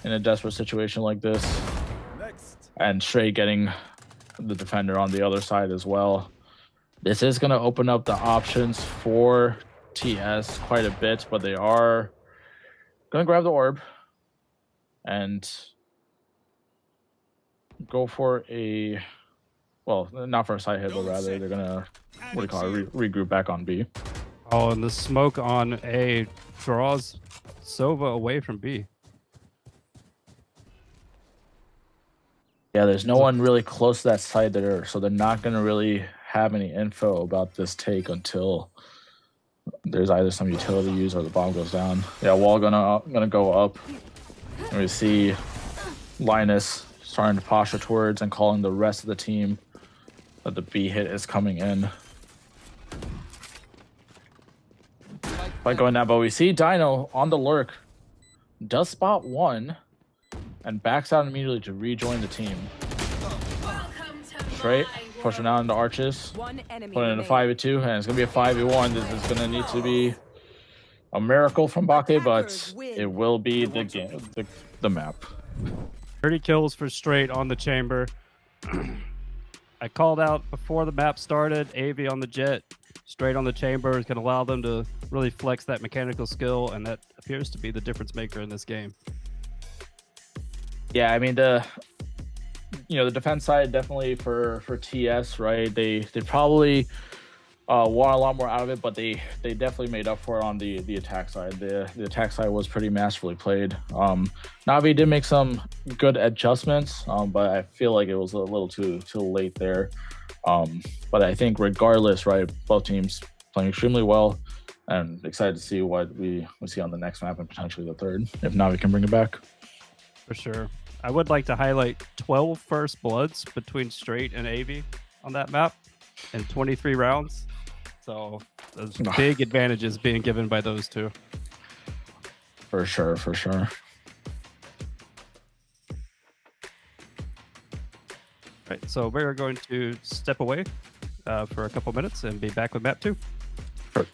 in a desperate situation like this. Next. And Stray getting the defender on the other side as well. This is going to open up the options for TS quite a bit, but they are going to grab the orb and go for a... Well, not for a side hit, but rather they're going to, what do you call it, regroup back on B. Oh, and the smoke on A draws Sova away from B. Yeah, there's no one really close to that side there, so they're not going to really have any info about this take until there's either some utility use or the bomb goes down. Yeah, wall gonna go up. And we see Linus starting to posture towards and calling the rest of the team that the B hit is coming in. By going down, but we see Dino on the lurk. Does spot 1 and backs out immediately to rejoin the team. Straight, pushing down into arches, One enemy putting in a remaining. 5v2, and it's gonna be a 5v1. This is gonna need to be a miracle from Bake, but it will be the game, the map. 30 kills for Straight on the chamber. I called out before the map started, AV on the jet, Straight on the chamber is going to allow them to really flex that mechanical skill, and that appears to be the difference maker in this game. Yeah, I mean the defense side definitely for TS, right? They probably want a lot more out of it, but they definitely made up for it on the attack side. The attack side was pretty masterfully played. Navi did make some good adjustments, but I feel like it was a little too late there. But I think regardless, right, both teams playing extremely well, and excited to see what we see on the next map and potentially the third, if Navi can bring it back. For sure. I would like to highlight 12 first bloods between Straight and AV on that map in 23 rounds. So those big advantages being given by those two. For sure. Right, so we're going to step away for a couple minutes and be back with map 2. Sure.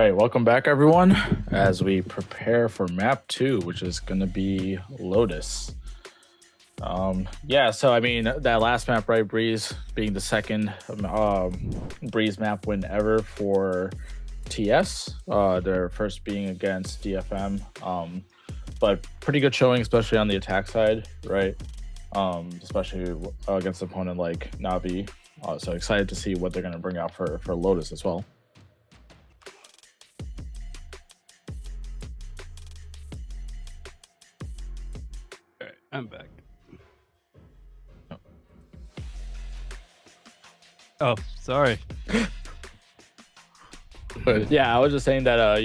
right, welcome back, everyone, as we prepare for map 2, which is going to be Lotus. Yeah, so I mean, that last map, right, Breeze being the second Breeze map win ever for TS, their first being against DFM, but pretty good showing, especially on the attack side, right? Especially against an opponent like Navi. So excited to see what they're going to bring out for Lotus as well. All right, I'm back. Oh, sorry. But yeah, I was just saying that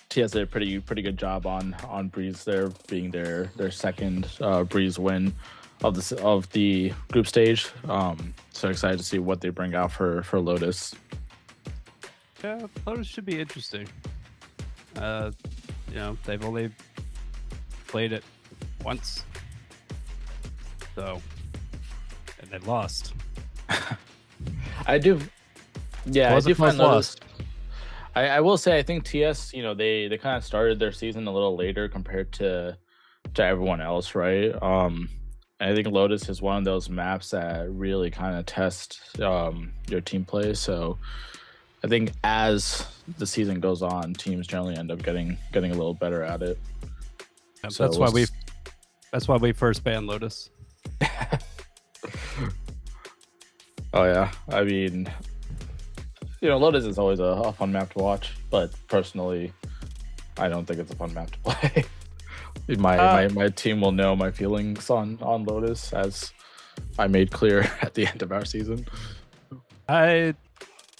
TS did a pretty good job on Breeze there, being their second Breeze win of the group stage. So excited to see what they bring out for Lotus. Yeah, Lotus should be interesting. They've only played it once, so and they lost. I do. Yeah, I do find lost. I will say I think TS, they kind of started their season a little later compared to everyone else, right? I think Lotus is one of those maps that really kind of test your team play. So I think as the season goes on, teams generally end up getting a little better at it. Yeah, so that's why we first banned Lotus. Oh yeah, I mean, Lotus is always a fun map to watch, but personally, I don't think it's a fun map to play. My team will know my feelings on Lotus, as I made clear at the end of our season. I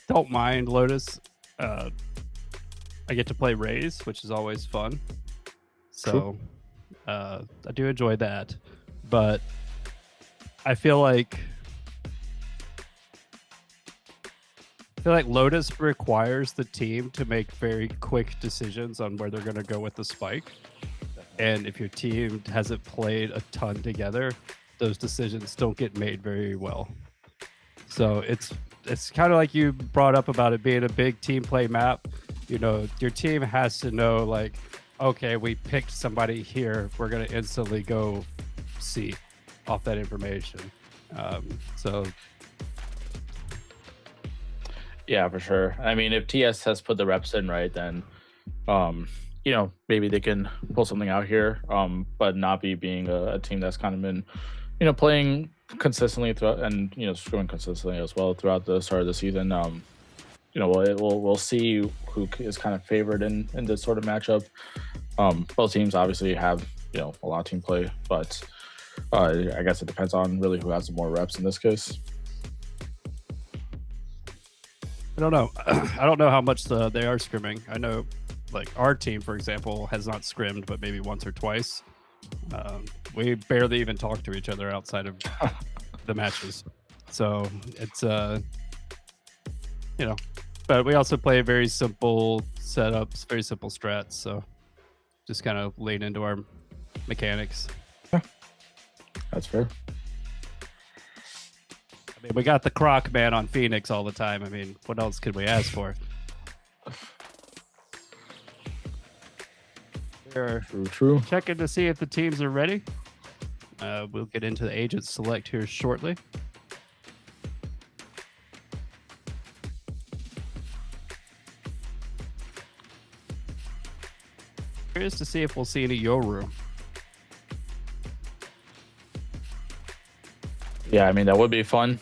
don't mind Lotus. I get to play Raze, which is always fun. So I do enjoy that. But I feel like Lotus requires the team to make very quick decisions on where they're going to go with the spike. And if your team hasn't played a ton together, those decisions don't get made very well. So it's kind of like you brought up about it being a big team play map. Your team has to know, like, okay, we picked somebody here, we're going to instantly go C off that information. Yeah, for sure. I mean, if TS has put the reps in right, then maybe they can pull something out here. But Navi being a team that's kind of been, playing consistently throughout, and scoring consistently as well throughout the start of the season. We'll see who is kind of favored in this sort of matchup. Both teams obviously have a lot of team play, but I guess it depends on really who has more reps in this case. I don't know. I don't know how much they are scrimming. I know, like, our team, for example, has not scrimmed, but maybe once or twice. We barely even talk to each other outside of the matches. So it's, but we also play very simple setups, very simple strats. So just kind of lean into our mechanics. That's fair. I mean, we got the Croc Man on Phoenix all the time. I mean, what else could we ask for? True. Checking to see if the teams are ready. We'll get into the agent select here shortly. Curious to see if we'll see any Yoru. Yeah, I mean, that would be fun.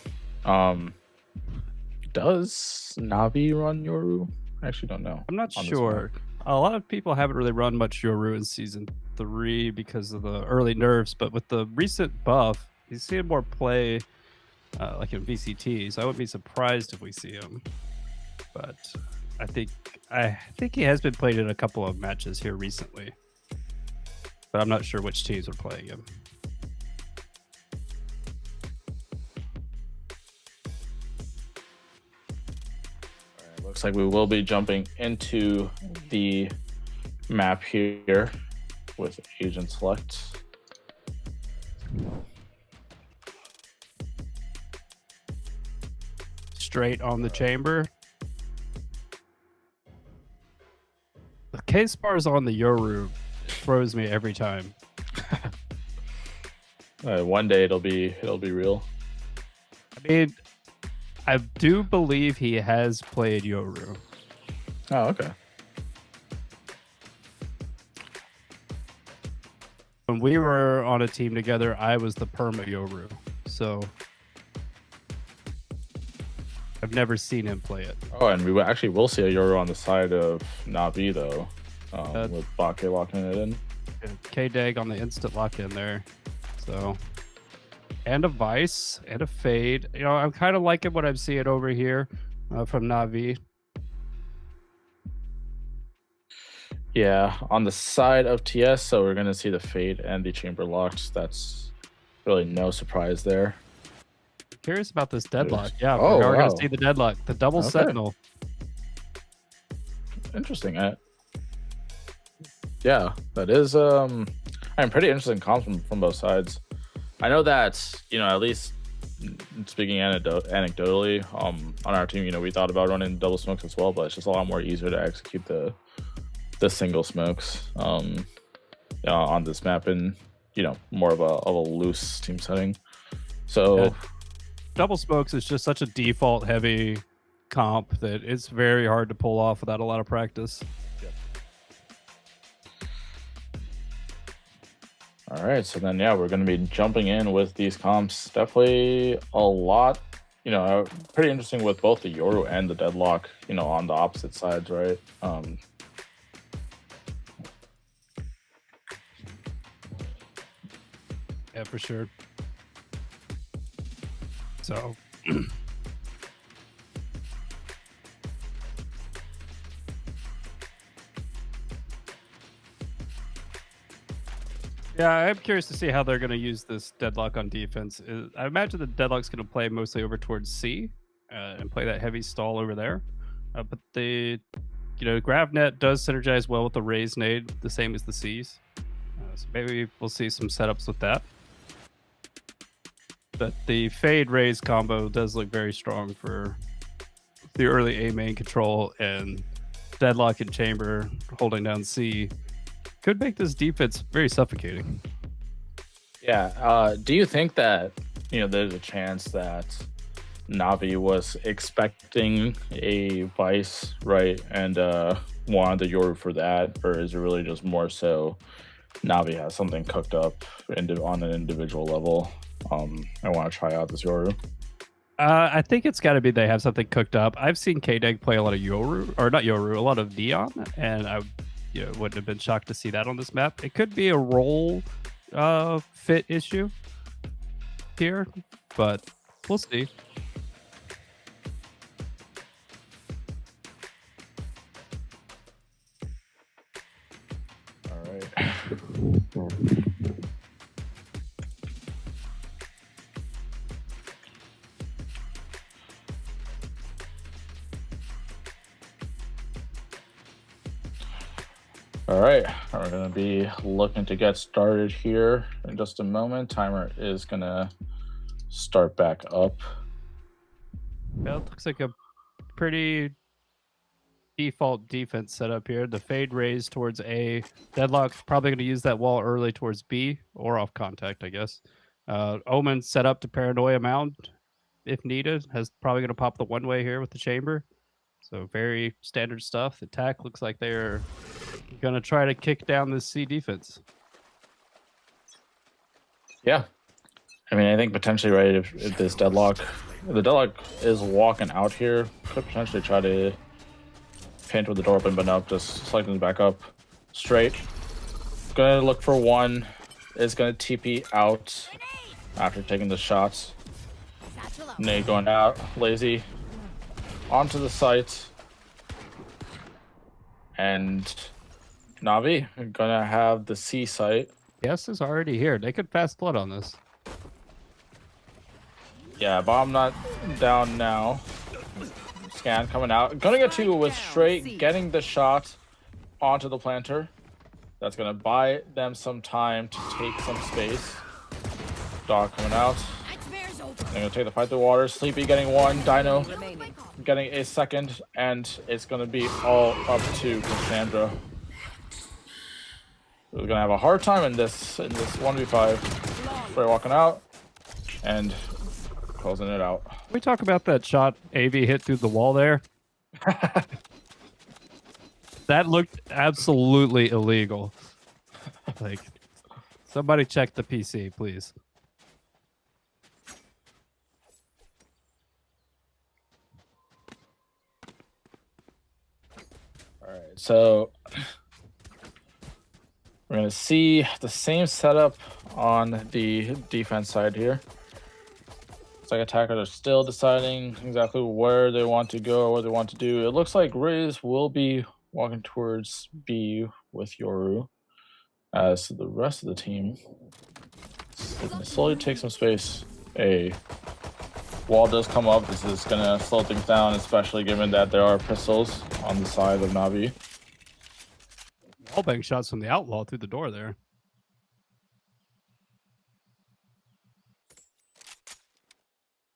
Does Navi run Yoru? I actually don't know. I'm not sure. A lot of people haven't really run much Yoru in season 3 because of the early nerfs, but with the recent buff, you see more play like in VCT, so I wouldn't be surprised if we see him. But I think he has been played in a couple of matches here recently, but I'm not sure which teams are playing him. Looks like we will be jumping into the map here with agent select. Straight on the chamber. K-Spars on the Yoru throws me every time. One day it'll be real. I mean, I do believe he has played Yoru. Oh, okay. When we were on a team together, I was the perma Yoru, so I've never seen him play it. Oh, and we actually will see a Yoru on the side of Navi though, with Bake locking it in. K-Dag on the instant lock in there, so and a Vice and a Fade. You know, I'm kind of liking what I'm seeing over here from Navi. Yeah, on the side of TS, so we're gonna see the Fade and the Chamber locks. That's really no surprise there. Curious about this deadlock. Yeah, Oh, we are wow. going to see the deadlock. The double Okay. sentinel. Interesting. Yeah, that is I'm pretty interesting comps from both sides. I know that, you know, at least speaking anecdotally, on our team, you know, we thought about running double smokes as well, but it's just a lot more easier to execute the single smokes on this map in, you know, more of a loose team setting. So Yeah. Double smokes is just such a default heavy comp that it's very hard to pull off without a lot of practice. all right, so then yeah, we're going to be jumping in with these comps. Definitely a lot, you know, pretty interesting with both the Yoru and the Deadlock, you know, on the opposite sides, right? Yeah, for sure. So yeah, I'm curious to see how they're going to use this deadlock on defense. I imagine the deadlock's going to play mostly over towards C and play that heavy stall over there. But the, you know, GravNet does synergize well with the Raze nade, the same as the C's. So maybe we'll see some setups with that. But the Fade Raze combo does look very strong for the early A main control, and deadlock and chamber holding down C could make this defense very suffocating. Yeah. Do you think that, you know, there's a chance that Navi was expecting a Vice, right, and wanted the Yoru for that, or is it really just more so Navi has something cooked up on an individual level? I want to try out this Yoru. I think it's got to be they have something cooked up. I've seen K-Dag play a lot of Yoru, or not Yoru, a lot of Neon, and I wouldn't have been shocked to see that on this map. It could be a role fit issue here, but we'll see. All right. All right, we're gonna be looking to get started here in just a moment. Timer is gonna start back up. Well, it looks like a pretty default defense setup here. The Fade Raze towards A. Deadlock's probably going to use that wall early towards B or off contact, I guess. Omen set up to Paranoia Mound if needed. Has probably going to pop the one way here with the chamber. So very standard stuff. The attack looks like they're going to try to kick down this C defense. Yeah, I mean, I think potentially, right, if this Deadlock, if the Deadlock is walking out here, could potentially try to paint with the door open, but no, just slightly back up straight. Gonna look for one. Is gonna TP out after taking the shots. Nade going out, lazy onto the site, and Navi gonna have the C site. Yes is already here. They could fast flood on this. Yeah, bomb not down now. Scan coming out. Gonna get two with straight getting the shot onto the planter. That's gonna buy them some time to take some space. Dog coming out. They're gonna take the fight through water. Sleepy getting one. Dino getting a second, and it's gonna be all up to Cassandra. We're gonna have a hard time in this 1v5. Straight walking out and closing it out. We talk about that shot AV hit through the wall there. That looked absolutely illegal. Like, somebody check the PC, please. All right, so we're gonna see the same setup on the defense side here. It's like attackers are still deciding exactly where they want to go or what they want to do. It looks like Riz will be walking towards B with Yoru, as the rest of the team can slowly take some space. A wall does come up. This is gonna slow things down, especially given that there are pistols on the side of Navi. Wallbang shots from the outlaw through the door there.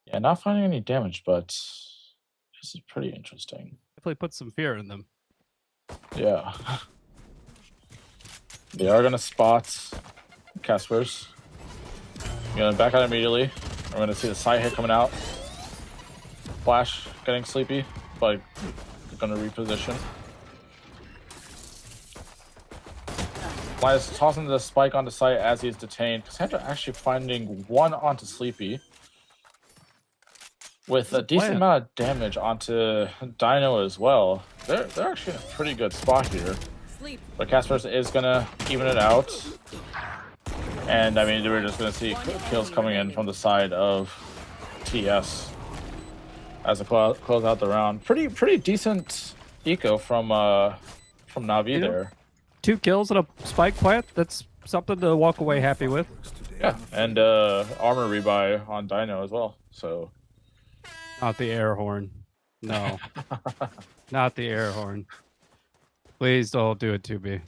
Yeah, not finding any damage, but this is pretty interesting. Definitely put some fear in them. Yeah. They are gonna spot Caspers. You're gonna back out immediately. We're gonna see the side hit coming out. Flash getting sleepy, but gonna reposition. Plat is tossing the spike onto site as he's detained. Cassandra actually finding one onto Sleepy. With a decent amount of damage onto Dino as well. They're actually in a pretty good spot here. But Caspers is gonna even it out. And I mean, we're just gonna see kills coming in from the side of TS as a close out the round. Pretty decent eco from Navi there. 2 kills and a spike plant. That's something to walk away happy with. Yeah, and armor rebuy on Dino as well. So not the air horn. No. Not the air horn. Please don't do it to me.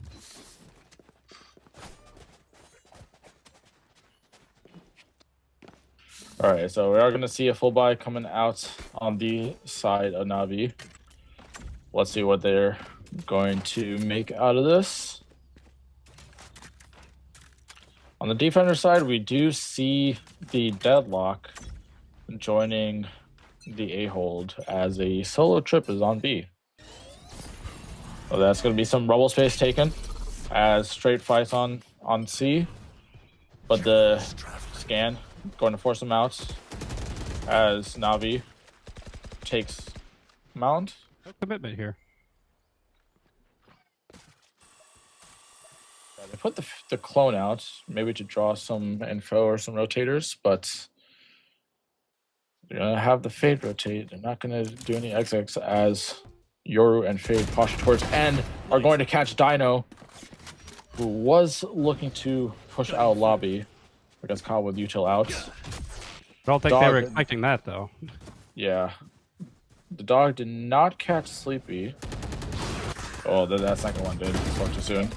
all right, so we are going to see a full buy coming out on the side of Navi. Let's see what they're going to make out of this. On the defender side, we do see the Deadlock joining the A-hold as a solo trip is on B. So that's going to be some rubble space taken as straight fights on C. But the scan going to force him out as Navi takes Mount. No commitment here. They put the clone out, maybe to draw some info or some rotators, but they're going to have the Fade rotate. They're not going to do any XX as Yoru and Fade posture towards end are going to catch Dino, who was looking to push out lobby. I guess caught with util out. I don't think they were expecting that, though. Yeah. The dog did not catch Sleepy. Oh, that second one did. Far too soon.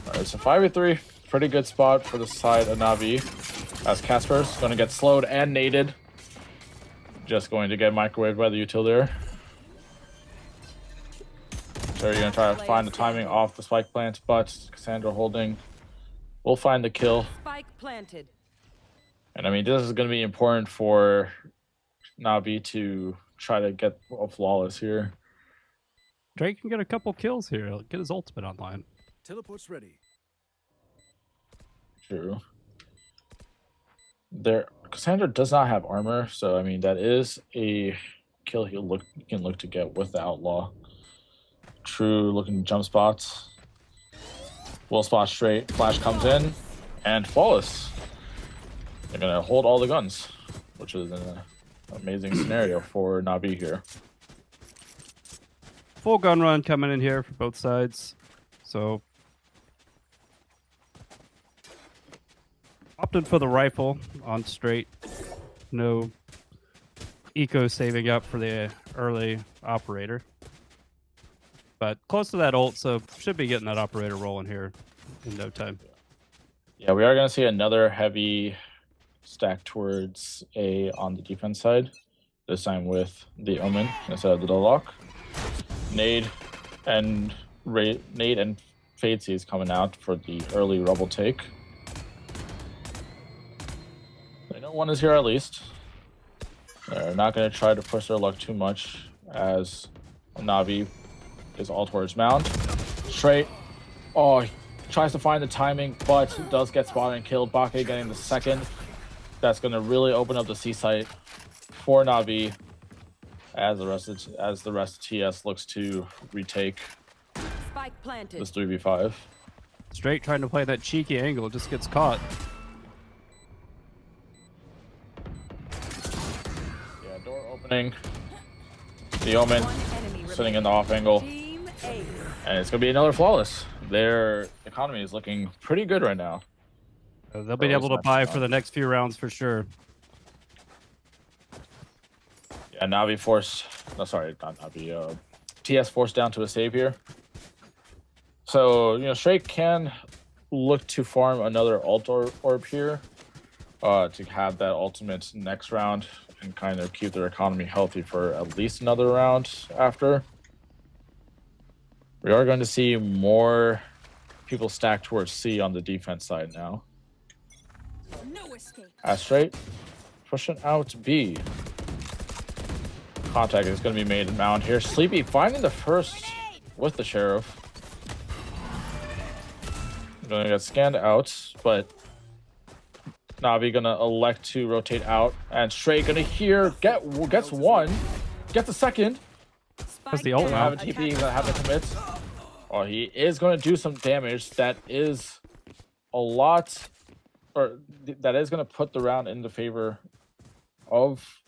Alright, so 5v3. Pretty good spot for the side of Navi. As Casper's going to get slowed and naded. Just going to get microwaved by the util there. So you're going to try to find the timing off the spike plant, but Cassandra holding will find the kill. Spike planted. And I mean, this is going to be important for Navi to try to get a flawless here. Drake can get a couple kills here. He'll get his ultimate online. Teleport's ready. True. Cassandra does not have armor, so I mean that is a kill he can look to get with the outlaw. True looking jump spots. Will spot straight. Flash comes in and flawless. They're gonna hold all the guns, which is an amazing scenario for Navi here. Full gun run coming in here for both sides. So opted for the rifle on straight. No eco saving up for the early operator. But close to that ult, so should be getting that operator rolling here in no time. Yeah, we are going to see another heavy stack towards A on the defense side. This time with the Omen instead of the Deadlock. Nade and Fatesies coming out for the early rubble take. They know one is here at least. They're not going to try to push their luck too much as Navi is all towards mound. Straight. Oh, he tries to find the timing, but does get spotted and killed. Bake getting the second. That's going to really open up the C site for Navi as the rest of TS looks to retake Spike planted. this 3v5. Straight trying to play that cheeky angle, just gets caught. Yeah, door opening. The Omen One enemy sitting in the off angle. Team A. And it's going to be another flawless. Their economy is looking pretty good right now. They'll be able to buy for the next few rounds for sure. Yeah, Navi forced. No, sorry, not Navi. TS forced down to a save here. So, Straight can look to farm another ult orb here to have that ultimate next round and kind of keep their economy healthy for at least another round after. We are going to see more people stack towards C on the defense side now. No escape. As Straight pushing out B. Contact is going to be made in mound here. Sleepy finding the first with the Sheriff. Going to get scanned out, but Navi going to elect to rotate out. And Straight going to gets one, gets the second. That's the ult Gonna now. have a TP, he's gonna have to commit. Oh, he is going to do some damage. That is a lot, or that is going to put the round in the favor of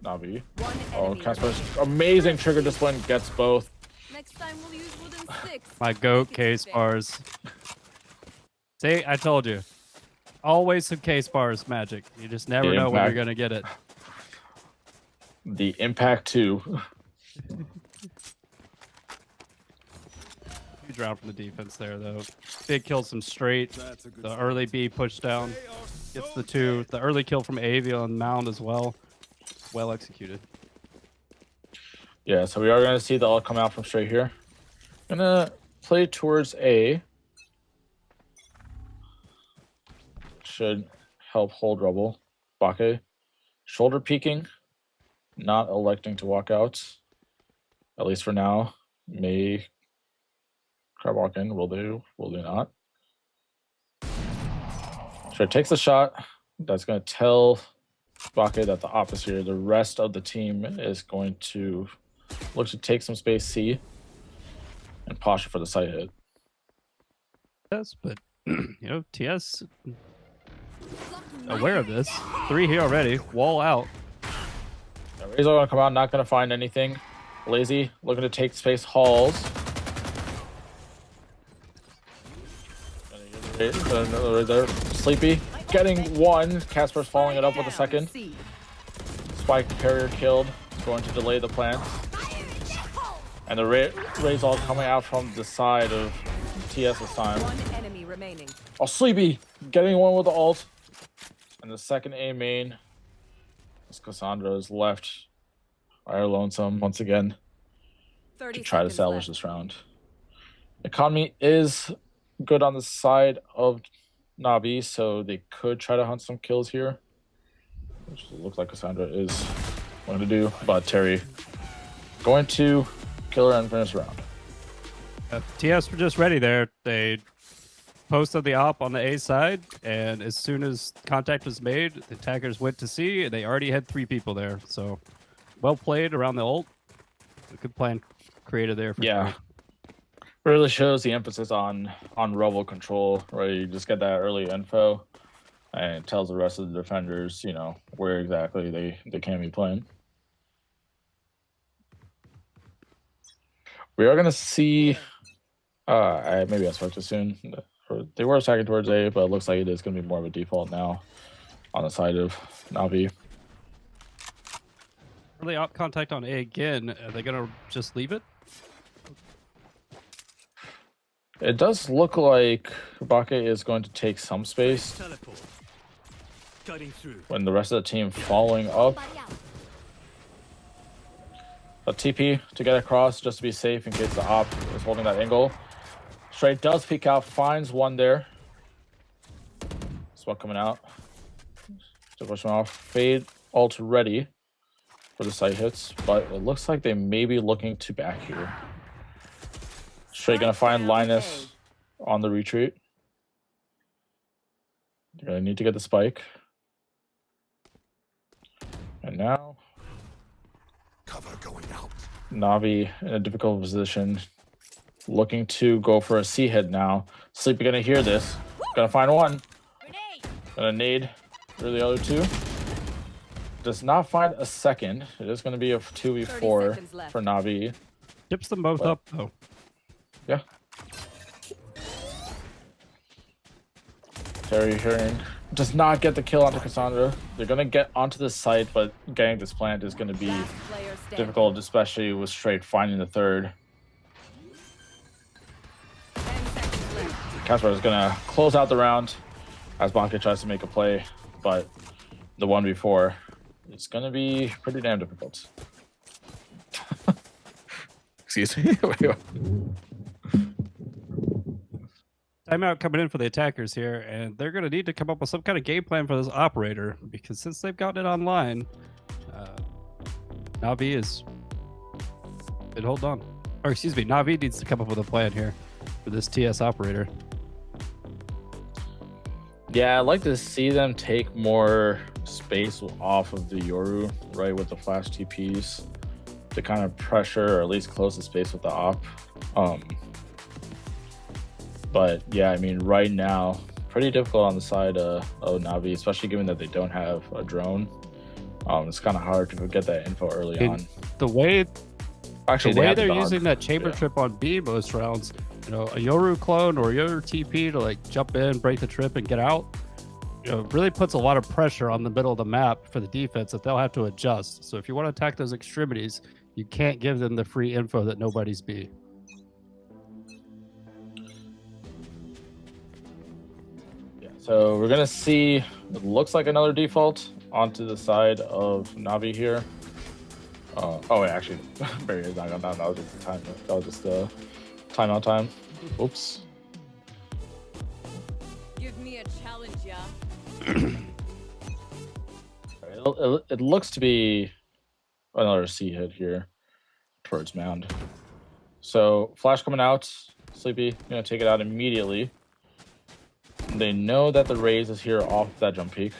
Navi. One Oh, enemy Casper's remaining. amazing trigger discipline gets both. Next time we'll use wooden sticks. My goat case bars. See, I told you. Always some case bars magic. You just never The know when you're impact. gonna get it. The impact too. Huge round from the defense there though. Big kills some Straight. That's a good The early B push down. Gets the 2. The early kill from Avi on Mound as well. Well executed. Yeah, so we are going to see the ult come out from Straight here. Gonna play towards A. Should help hold Rubble. Bake. Shoulder peeking. Not electing to walk out. At least for now. May crab walk in. Will do. Will do not. Sure, takes the shot. That's going to tell Bake that the opposite, the rest of the team is going to look to take some space C and posture for the side hit. Yes, but TS aware of this. 3 here already. Wall out. Now, Razor going to come out, not going to find anything. Lazy looking to take space. Halls. Sleepy getting one. Casper's following it up with a second. C. Spike carrier killed. Going to delay the plant. And the Rays all coming out from the side of TS this time. One enemy remaining. Oh, Sleepy getting one with the ult. And the second A main. As Cassandra is left fire lonesome once again 30 to try to seconds salvage left. this round. Economy is good on the side of Navi, so they could try to hunt some kills here. Which looks like Cassandra is going to do. But Terry going to kill her and finish the round. TS were just ready there. They posted the op on the A side, and as soon as contact was made, the attackers went to C, and they already had 3 people there. So, well played around the ult. A good plan created there. For Yeah. Straight. Really shows the emphasis on Rubble control, right? You just get that early info, and it tells the rest of the defenders, where exactly they can be playing. We are gonna see. Maybe I spoke too soon. They were attacking towards A, but it looks like it is gonna be more of a default now on the side of Navi. Early op contact on A again. Are they gonna just leave it? It does look like Bake is going to take some space Teleport. Cutting through. when the rest of the team following up. A TP to get across just to be safe in case the op is holding that angle. Straight does peek out, finds one there. Smoke coming out. To push him off. Fade ult ready for the site hits, but it looks like they may be looking to back here. Straight gonna find Linus on the retreat. They're gonna need to get the spike. And now Cover going out. Navi in a difficult position. Looking to go for a C hit now. Sleepy gonna hear this. Gonna find one. Gonna nade through the other two. Does not find a second. It is gonna be a 2v4 for Navi. Tips them both up though. Yeah. Terry Hearing does not get the kill onto Cassandra. They're gonna get onto the site, but getting this plant is gonna be difficult, especially with Straight finding the third. Casper is gonna close out the round as Bonka tries to make a play, but the one before is gonna be pretty damn difficult. Excuse me. Timeout coming in for the attackers here, and they're going to need to come up with some kind of game plan for this operator, because since they've gotten it online, Navi is... And hold on. Or excuse me, Navi needs to come up with a plan here for this TS operator. Yeah, I'd like to see them take more space off of the Yoru, right, with the flash TPs to kind of pressure or at least close the space with the op. But yeah, I mean, right now, pretty difficult on the side of Navi, especially given that they don't have a drone. It's kind of hard to get that info early on. The way Actually, the way they're using that chamber trip on B most rounds, you know, a Yoru clone or a Yoru TP to like jump in, break the trip, and get out, you know, really puts a lot of pressure on the middle of the map for the defense that they'll have to adjust. So if you want to attack those extremities, you can't give them the free info that nobody's B. So we're gonna see, it looks like another default onto the side of Navi here. Oh wait, actually, Barry is not gonna. That was just the time. That was just the timeout time. Oops. Give me a challenge, yeah. It looks to be another C hit here towards Mound. So flash coming out. Sleepy gonna take it out immediately. They know that the raise is here off that jump peak.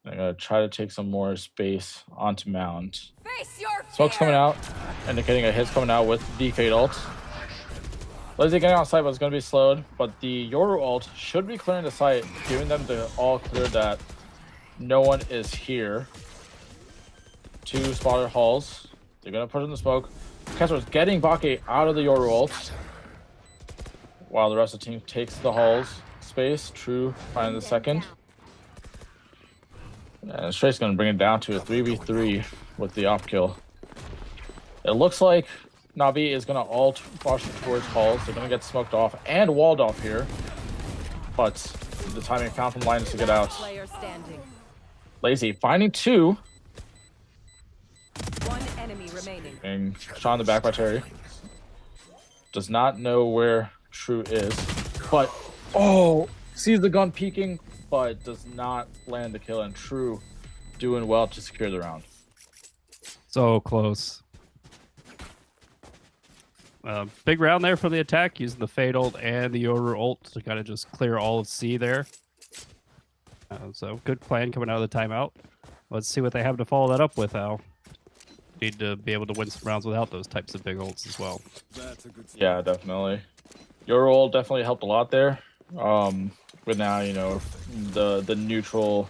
They're gonna try to take some more space onto Mound. Face your Smoke's coming out, indicating a hit's coming out with the Fade ult. Lazy getting outside, but it's gonna be slowed. But the Yoru ult should be clearing the site, giving them the all clear that no one is here. Two spotter halls. They're gonna put in the smoke. Kessler's getting Bake out of the Yoru ult, while the rest of the team takes the halls space. True finding the second. And Straight's going to bring it down to a 3v3 with the op kill. It looks like Navi is going to ult push towards halls. They're going to get smoked off and walled off here. But the timing found from Linus to get out. Lazy finding two. One enemy remaining. And shot in the back by Terry. Does not know where True is, but sees the gun peeking, but does not land the kill. And True doing well to secure the round. So close. Big round there for the attack, using the Fade ult and the Yoru ult to kind of just clear all of C there. So good plan coming out of the timeout. Let's see what they have to follow that up with, Al. Need to be able to win some rounds without those types of big ults as well. That's a good start. Yeah, definitely. Your ult definitely helped a lot there. With now, you know, the neutral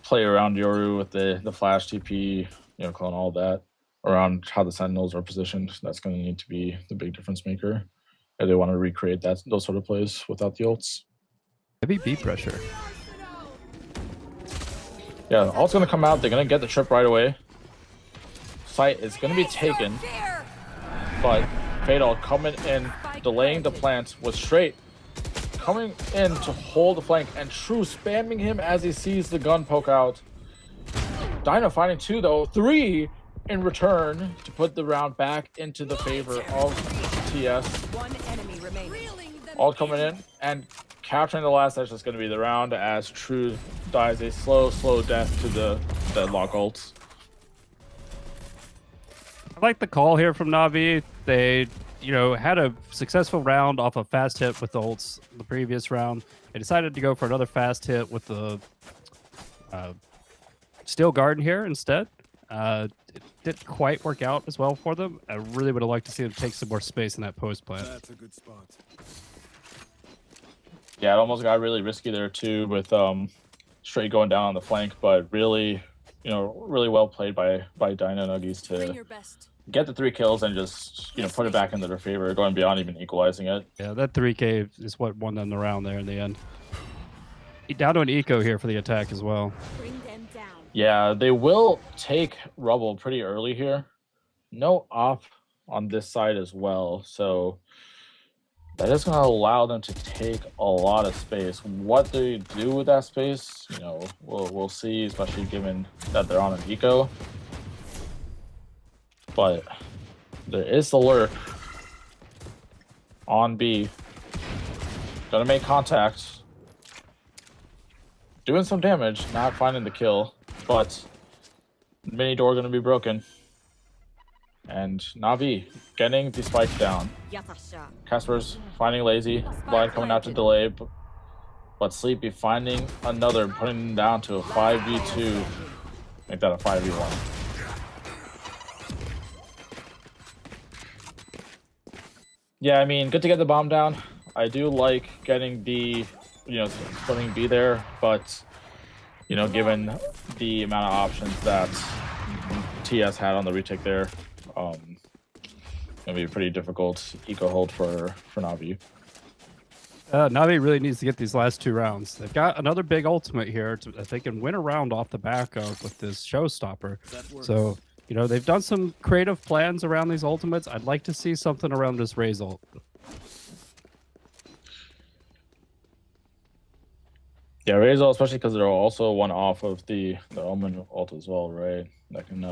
play around Yoru with the flash TP, you know, clone all that around how the Sentinels are positioned. That's going to need to be the big difference maker if they want to recreate those sort of plays without the ults. Heavy B pressure. Yeah, ult's going to come out. They're going to get the trip right away. Site is going to be taken, but Fatal coming in, delaying the plant with Straight coming in to hold the flank, and True spamming him as he sees the gun poke out. Dino finding two though, three in return to put the round back into the favor of TS. One enemy remaining. Ult coming in and capturing the last. That's just going to be the round as True dies a slow death to the deadlock ults. I like the call here from Navi. They, had a successful round off a fast hit with the ults the previous round. They decided to go for another fast hit with the Steel Garden here instead. It didn't quite work out as well for them. I really would have liked to see them take some more space in that post plant. That's a good spot. Yeah, it almost got really risky there too with straight going down on the flank, but really, really well played by Dino Nuggies Bring to your best. get the 3 kills and just, put it back into their favor, going beyond even equalizing it. Yeah, that 3K is what won them the round there in the end. Down to an eco here for the attack as well. Bring them down. Yeah, they will take Rubble pretty early here. No op on this side as well, so that is going to allow them to take a lot of space. What they do with that space, we'll see, especially given that they're on an eco. But there is the lurk on B. Gonna make contact. Doing some damage, not finding the kill, but mini door gonna be broken. And Navi getting the spike down. Yatasha. Casper's finding lazy, Blind coming out to delay, but Sleepy finding another, putting him down to a 5v2. Make that a 5v1. Yeah, I mean, good to get the bomb down. I do like getting the, splitting B there, but, given the amount of options that TS had on the retake there, gonna be a pretty difficult eco hold for Navi. Navi really needs to get these last 2 rounds. They've got another big ultimate here that they can win a round off the back of with this showstopper. So, they've done some creative plans around these ultimates. I'd like to see something around this Raze ult. Yeah, Raze ult, especially because they're also one off of the Omen ult as well, right? That can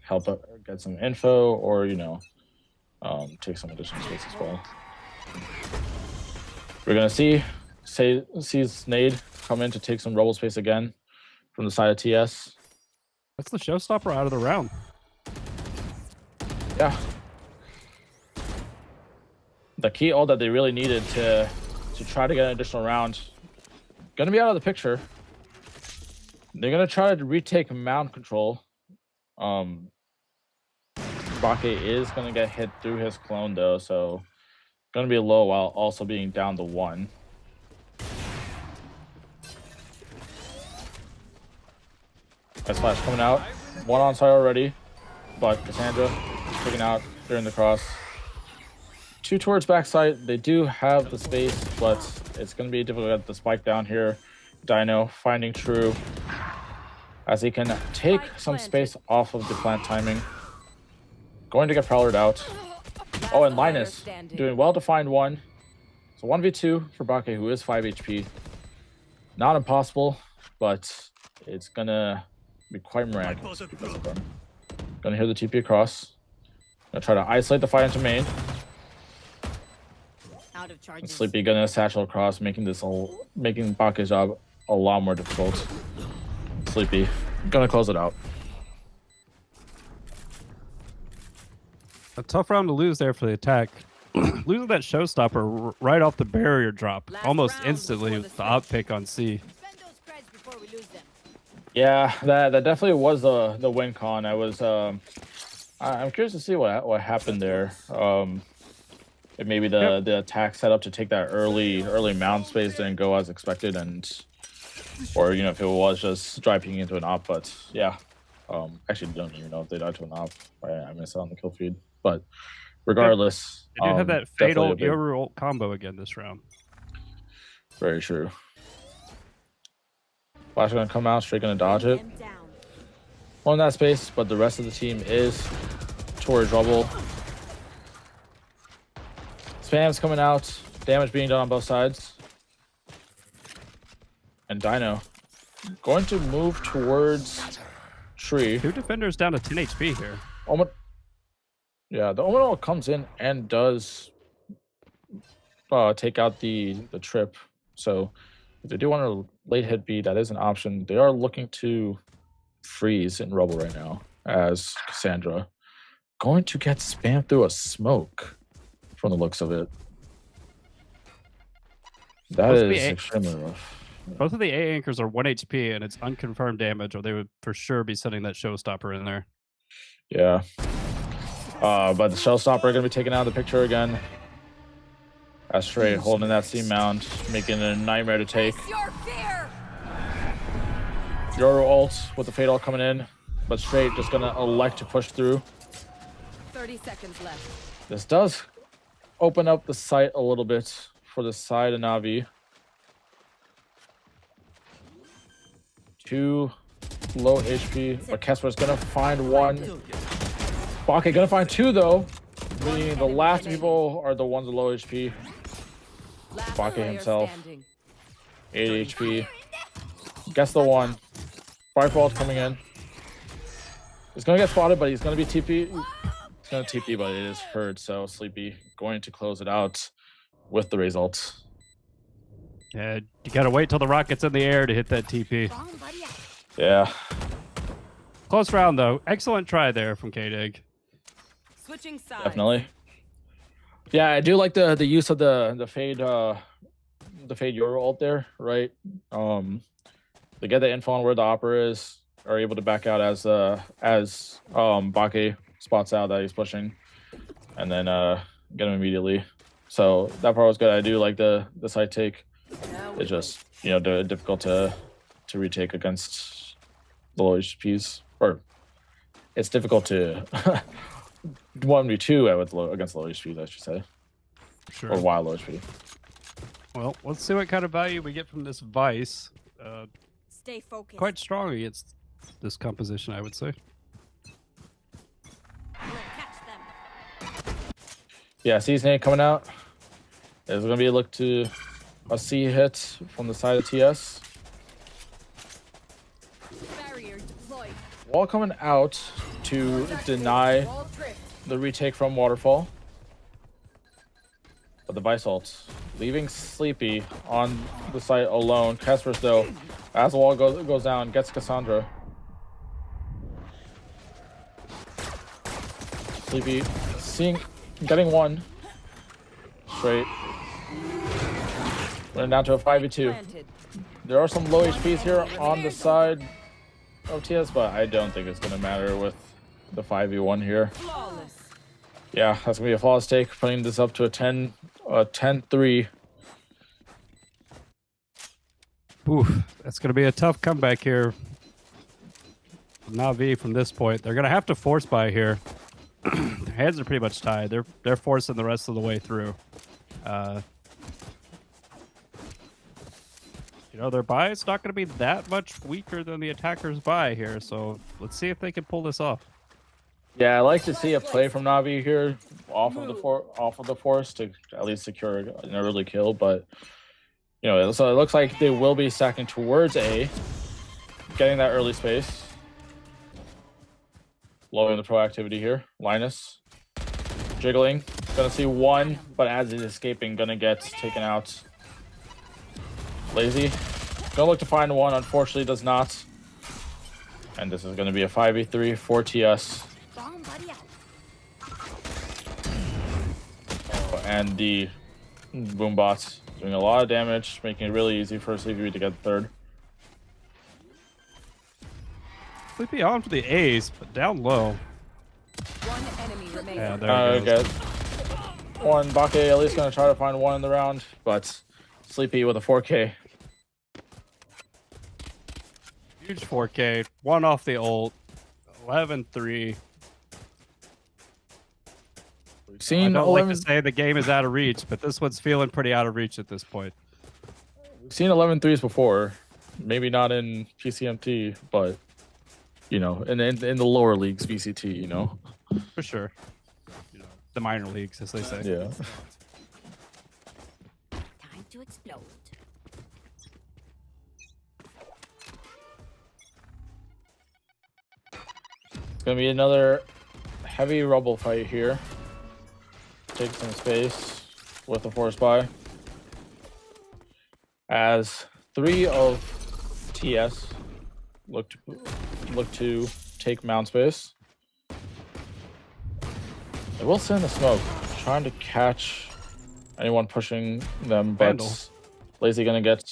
help get some info or, take some additional space as well. We're going to see Nade come in to take some Rubble space again from the side of TS. That's the showstopper out of the round. Yeah. The key ult that they really needed to try to get an additional round, gonna be out of the picture. They're gonna try to retake mount control. Bake is gonna get hit through his clone though, so gonna be low while also being down to 1. Ice Flash coming out. 1 on side already, but Cassandra taken out during the cross. 2 towards backside. They do have the space, but it's going to be difficult to get the spike down here. Dino finding True as he can take some space off of the plant timing. Going to get Prowlered out. Oh, and Linus doing well to find 1. So 1v2 for Bake, who is 5 HP. Not impossible, but it's going to be quite miraculous because of them. Gonna hear the TP across. Gonna try to isolate the fight into main. Out of charges. And Sleepy gonna satchel across, making Bake's job a lot more difficult. Sleepy gonna close it out. A tough round to lose there for the attack. Losing that showstopper right off the barrier drop, almost instantly with the op pick on C. Defend those creds before we lose them. Yeah, that definitely was the win con. I'm curious to see what happened there. If maybe the attack set up to take that early mount space didn't go as expected, or if it was just dry peeking into an op. But yeah, actually don't even know if they died to an op. I missed it on the kill feed. But regardless, They do have that fatal definitely a big- Yoru ult combo again this round. Very true. Flash gonna come out, straight gonna dodge it. Them down. On that space, but the rest of the team is towards Rubble. Spam's coming out, damage being done on both sides. And Dino going to move towards Tree. 2 defenders down to 10 HP here. Omen. Yeah, the Omen ult comes in and does take out the trip. So if they do want a late hit B, that is an option. They are looking to freeze in Rubble right now as Cassandra going to get spammed through a smoke from the looks of it. That is extremely rough. Both of the A anchors are 1 HP, and it's unconfirmed damage, or they would for sure be sending that showstopper in there. Yeah. But the showstopper going to be taken out of the picture again. Astray holding that C mount, making it a nightmare to take. Yoru ult with the Fatal coming in, but Straight just going to elect to push through. 30 seconds left. This does open up the site a little bit for the side of Na'Vi. 2 low HP, but Kesper's gonna find 1. Bake gonna find 2 though. Meaning the last people are the ones with low HP. Bake himself, 8 HP. Guess the 1. Firefall's coming in. He's gonna get spotted, but he's gonna be TP. He's gonna TP, but it is heard, so Sleepy going to close it out with the results. Yeah, you gotta wait till the rocket's in the air to hit that TP. Yeah. Close round though. Excellent try there from K-Dig. Switching sides. Definitely. Yeah, I do like the use of the fade Yoru ult there, right? They get the info on where the opera is, are able to back out as Bake spots out that he's pushing, and then get him immediately. So that part was good. I do like the side take. It's just, you know, difficult to retake against the low HPs, or it's difficult to 1v2 against low HPs, I should say. Sure. Or while low HP. Well, let's see what kind of value we get from this Vice. Stay focused. Quite strong against this composition, I would say. Yeah, Seasoning coming out. There's going to be a look to a C hit from the side of TS. Barrier deployed. Wall coming out to deny the retake from Waterfall. But the Vice ult leaving Sleepy on the site alone. Casper's though, as the wall goes down, gets Cassandra. Sleepy getting 1. Straight. Running down to a 5v2. There are some low HPs here on the side of TS, but I don't think it's going to matter with the 5v1 here. Flawless. Yeah, that's going to be a flawless take, putting this up to a 10-3. Oof, that's going to be a tough comeback here. Na'Vi from this point. They're going to have to force buy here. Their hands are pretty much tied. They're forcing the rest of the way through. You know, their buy is not going to be that much weaker than the attacker's buy here, so let's see if they can pull this off. Yeah, I like to see a play from Na'Vi here off of the force to at least secure an early kill, but you know, so it looks like they will be stacking towards A, getting that early space. Lowering the proactivity here. Linus jiggling. Gonna see 1, but as he's escaping, gonna get taken out. Lazy. Gonna look to find 1, unfortunately does not. And this is gonna be a 5v3 for TS. And the Boombot doing a lot of damage, making it really easy for Sleepy to get the 3rd. Sleepy on for the A's, but down low. One enemy remaining. Yeah, there it goes. 1. Bake at least gonna try to find 1 in the round, but Sleepy with a 4K. Huge 4K. 1 off the ult. 11-3. I don't like to say the game is out of reach, but this one's feeling pretty out of reach at this point. We've seen 11 threes before. Maybe not in PCMT, but you know, in the lower leagues, VCT, you know. For sure. You know, the minor leagues, as they say. Yeah. Time to explode. It's gonna be another heavy rubble fight here. Take some space with the force buy. as 3 of TS look to take mount space. They will send the smoke, trying to catch anyone pushing them, but Vandal. Lazy gonna get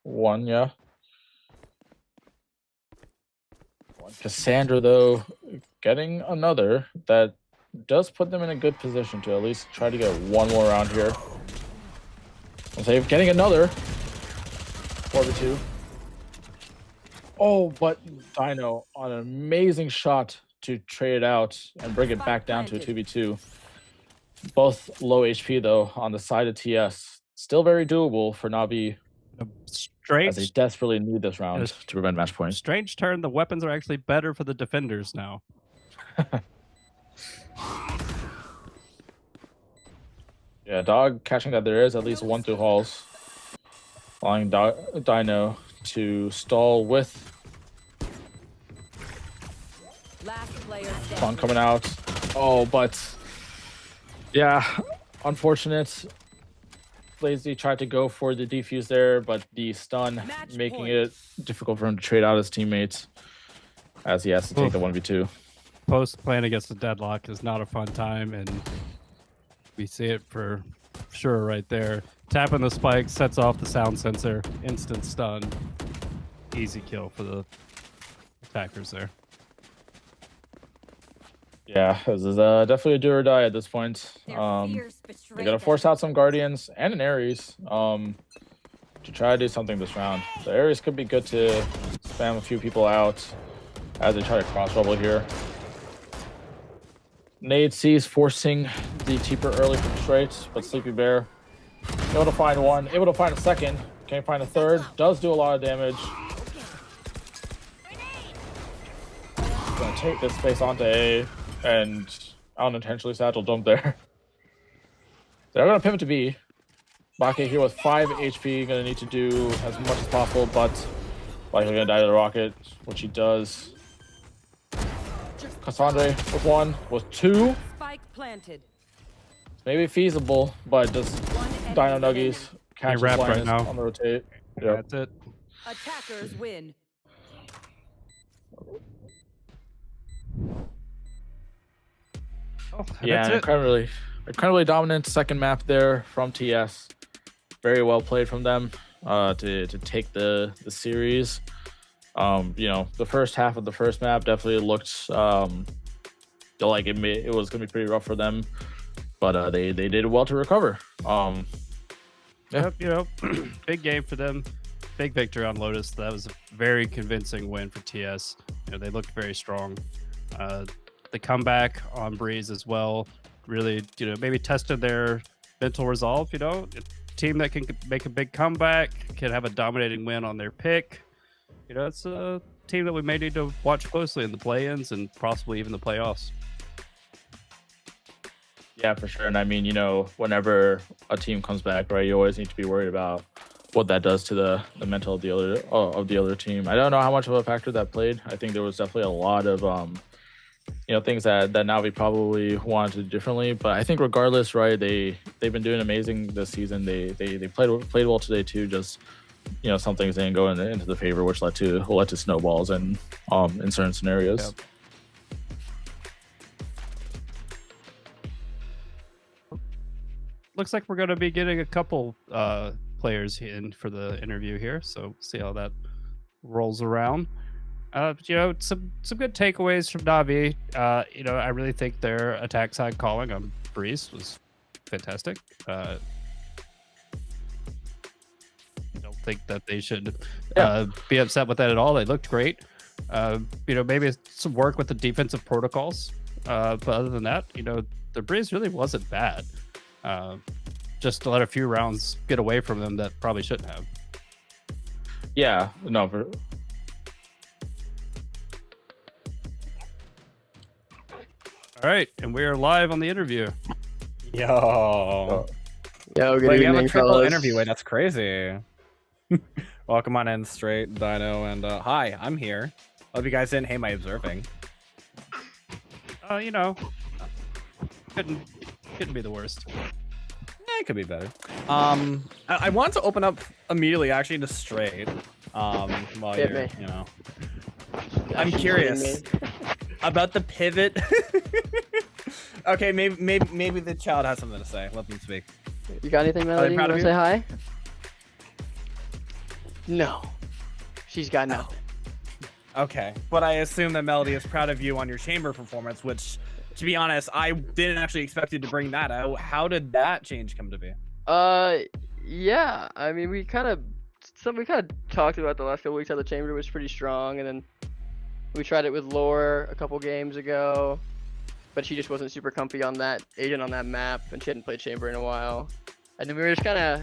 one, yeah. Cassandra, though, getting another that does put them in a good position to at least try to get one more round here. I'll say getting another 4v2. Oh, but Dino on an amazing shot to trade it out and bring it back down to a 2v2. Both low HP, though, on the side of TS. Still very doable for Navi, as they Strange, desperately need this round Yes. to prevent match points. strange turn. The weapons are actually better for the defenders now. Yeah, Dog catching that there is at least one through halls, allowing Dino to stall with Last player Fun standing. coming out. Oh, but yeah, unfortunate. Lazy tried to go for the defuse there, but the stun Match making point. it difficult for him to trade out his teammates as he has to take the 1v2. Post playing against the deadlock is not a fun time, and we see it for sure right there. Tapping the spike sets off the sound sensor, instant stun, easy kill for the attackers there. Yeah, this is definitely a do or die at this point. Their fears betray They gotta them. force out some Guardians and an Ares to try to do something this round. The Ares could be good to spam a few people out as they try to cross bubble here. Nade sees forcing the Teeper early from straight, but Sleepy Bear able to find one, able to find a second, can't find a third, does do a lot of damage. Gonna take this space onto A and unintentionally satchel jump there. They're gonna pivot to B. Bake here with 5 HP, gonna need to do as much as possible, but likely gonna die to the rocket, which he does. Cassandra with 1, with 2. Spike planted. Maybe feasible, but just One Dino enemy Nuggies catches wrapped right blindness now. on the rotate. Yep. That's it. Attackers win. Oh, Yeah, that's it. incredibly dominant second map there from TS. Very well played from them to take the series. You know, the first half of the first map definitely looked like it was gonna be pretty rough for them, but they did well to recover. Yeah. Yep, you know, big game for them. Big victory on Lotus. That was a very convincing win for TS. You know, they looked very strong. The comeback on Breeze as well really, you know, maybe tested their mental resolve. You know, a team that can make a big comeback can have a dominating win on their pick. You know, it's a team that we may need to watch closely in the play-ins and possibly even the playoffs. Yeah, for sure. And I mean, you know, whenever a team comes back, right, you always need to be worried about what that does to the mental of the other team. I don't know how much of a factor that played. I think there was definitely a lot of you know, things that Navi probably wanted to do differently. But I think regardless, right, they've been doing amazing this season. They played well today too. Just, you know, some things didn't go into the favor, which led to snowballs and in certain scenarios. Yep. Looks like we're going to be getting a couple players in for the interview here, so see how that rolls around. You know, some good takeaways from Navi. You know, I really think their attack side calling on Breeze was fantastic. I don't think that they should be upset with that at all. They looked great. You know, maybe some work with the defensive protocols. But other than that, you know, the Breeze really wasn't bad. Just to let a few rounds get away from them that probably shouldn't have. Yeah, no. All right, and we are live on the interview. Yo, Yo, good wait, we have evening, a triple fellas. interview. Wait, that's crazy. Welcome on in, Straight, Dino, and hi, I'm here. Hope you guys didn't hate my observing. You know, couldn't be the worst. Yeah, it could be better. I want to open up immediately, actually, to straight. While Hit you're, me. you know, Gosh, I'm you curious kidding me? about the pivot. Okay, maybe the child has something to say. Let them speak. You got anything, Melody? You proud want of to you? say hi? No. She's got nothing. Okay, but I assume that Melody is proud of you on your chamber performance, which, to be honest, I didn't actually expect you to bring that out. How did that change come to be? Yeah. I mean, we kind of talked about the last couple weeks how the chamber was pretty strong, and then we tried it with Lore a couple games ago, but she just wasn't super comfy on that agent on that map, and she hadn't played chamber in a while. And then we were just kind of,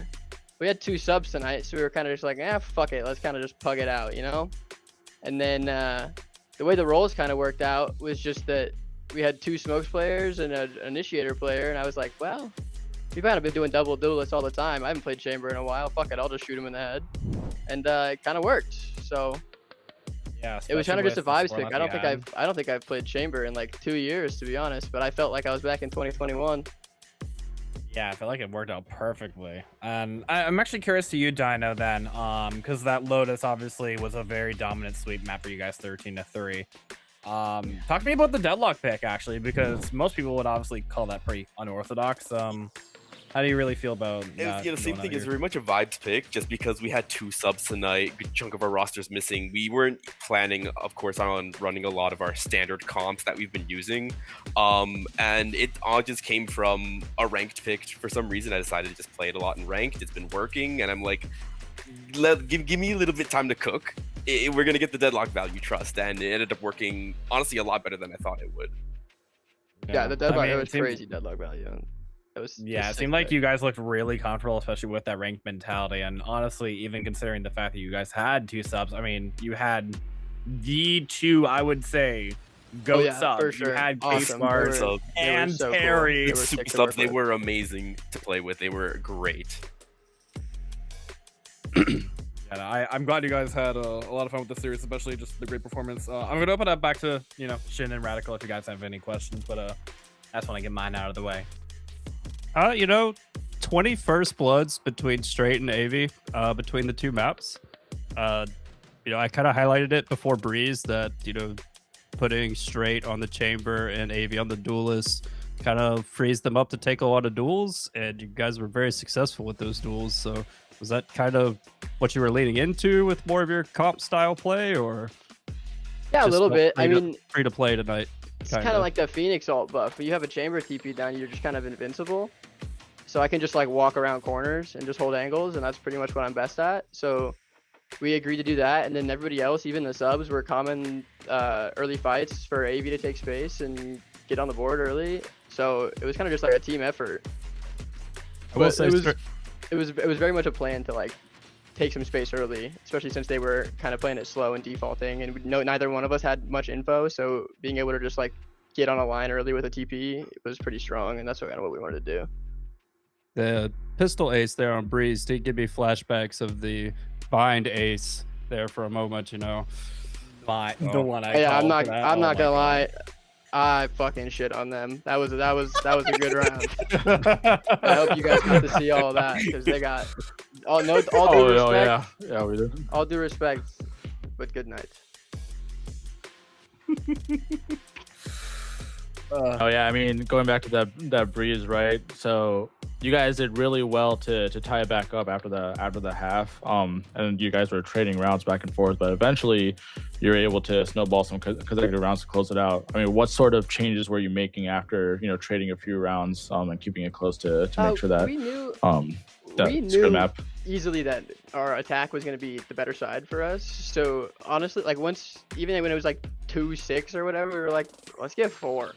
we had 2 subs tonight, so we were kind of just like, fuck it, let's kind of just pug it out, you know? And then the way the roles kind of worked out was just that we had 2 smokes players and an initiator player, and I was like, well, we've kind of been doing double duelists all the time. I haven't played chamber in a while. Fuck it, I'll just shoot him in the head. And it kind of worked. So Yeah, it was kind of just a vibes pick. I don't think I've. I don't think I've played chamber in like 2 years, to be honest. But I felt like I was back in 2021. Yeah, I feel like it worked out perfectly. And I'm actually curious to you, Dino, then, because that Lotus obviously was a very dominant sweep map for you guys, 13-3. Talk to me about the deadlock pick, actually, because most people would obviously call that pretty unorthodox. How do you really feel about that? Yeah, the same going thing out is here? very much a vibes pick. Just because we had 2 subs tonight, good chunk of our roster's missing. We weren't planning, of course, on running a lot of our standard comps that we've been using, and it all just came from a ranked pick. For some reason, I decided to just play it a lot in ranked. It's been working, and I'm like, give me a little bit time to cook. We're gonna get the deadlock value, trust, and it ended up working honestly a lot better than I thought it would. Yeah, the deadlock, I mean, it was it seemed- crazy deadlock value. It was Yeah, it sick seemed like pick. you guys looked really comfortable, especially with that ranked mentality. And honestly, even considering the fact that you guys had 2 subs, I mean, you had the 2, I would say, GOAT yeah, subs. for sure. You had Awesome. Case They Smart were- So they were and so cool. Terry. They were super sick to subs, work they with. were amazing to play with. They were great. Yeah, I'm glad you guys had a lot of fun with the series, especially just the great performance. I'm gonna open up back to Shin and Radical if you guys have any questions, but I just want to get mine out of the way. 20 first bloods between Straight and AV, between the 2 maps. I kind of highlighted it before Breeze that, putting Straight on the chamber and AV on the duelist kind of frees them up to take a lot of duels, and you guys were very successful with those duels. So was that kind of what you were leaning into with more of your comp style play, or Yeah, a just little like bit. I mean, free to play tonight? it's kind of like the Phoenix ult buff. When you have a chamber TP down, you're just kind of invincible. So I can just like walk around corners and just hold angles, and that's pretty much what I'm best at. So we agreed to do that, and then everybody else, even the subs, were common early fights for AV to take space and get on the board early. So it was kind of just like a team effort. I will But say it was very much a plan to like take some space early, especially since they were kind of playing it slow and defaulting, and neither one of us had much info. So being able to just like get on a line early with a TP was pretty strong, and that's kind of what we wanted to do. the pistol ace there on Breeze did give me flashbacks of the bind ace there for a moment, The one I Yeah, called I'm for that. not Oh my gonna lie. God. I fucking shit on them. That was a good round. I hope you guys got to see all of that, because they got all due respect. Yeah, we did. All due respect, but good night. Oh yeah, I mean, going back to that Breeze, right? So you guys did really well to tie it back up after the half. And you guys were trading rounds back and forth, but eventually you were able to snowball some consecutive rounds to close it out. I mean, what sort of changes were you making after trading a few rounds and keeping it close to make sure that we knew that we script knew map? easily that our attack was going to be the better side for us. So honestly, like even when it was like 2-6 or whatever, we were like, let's get 4.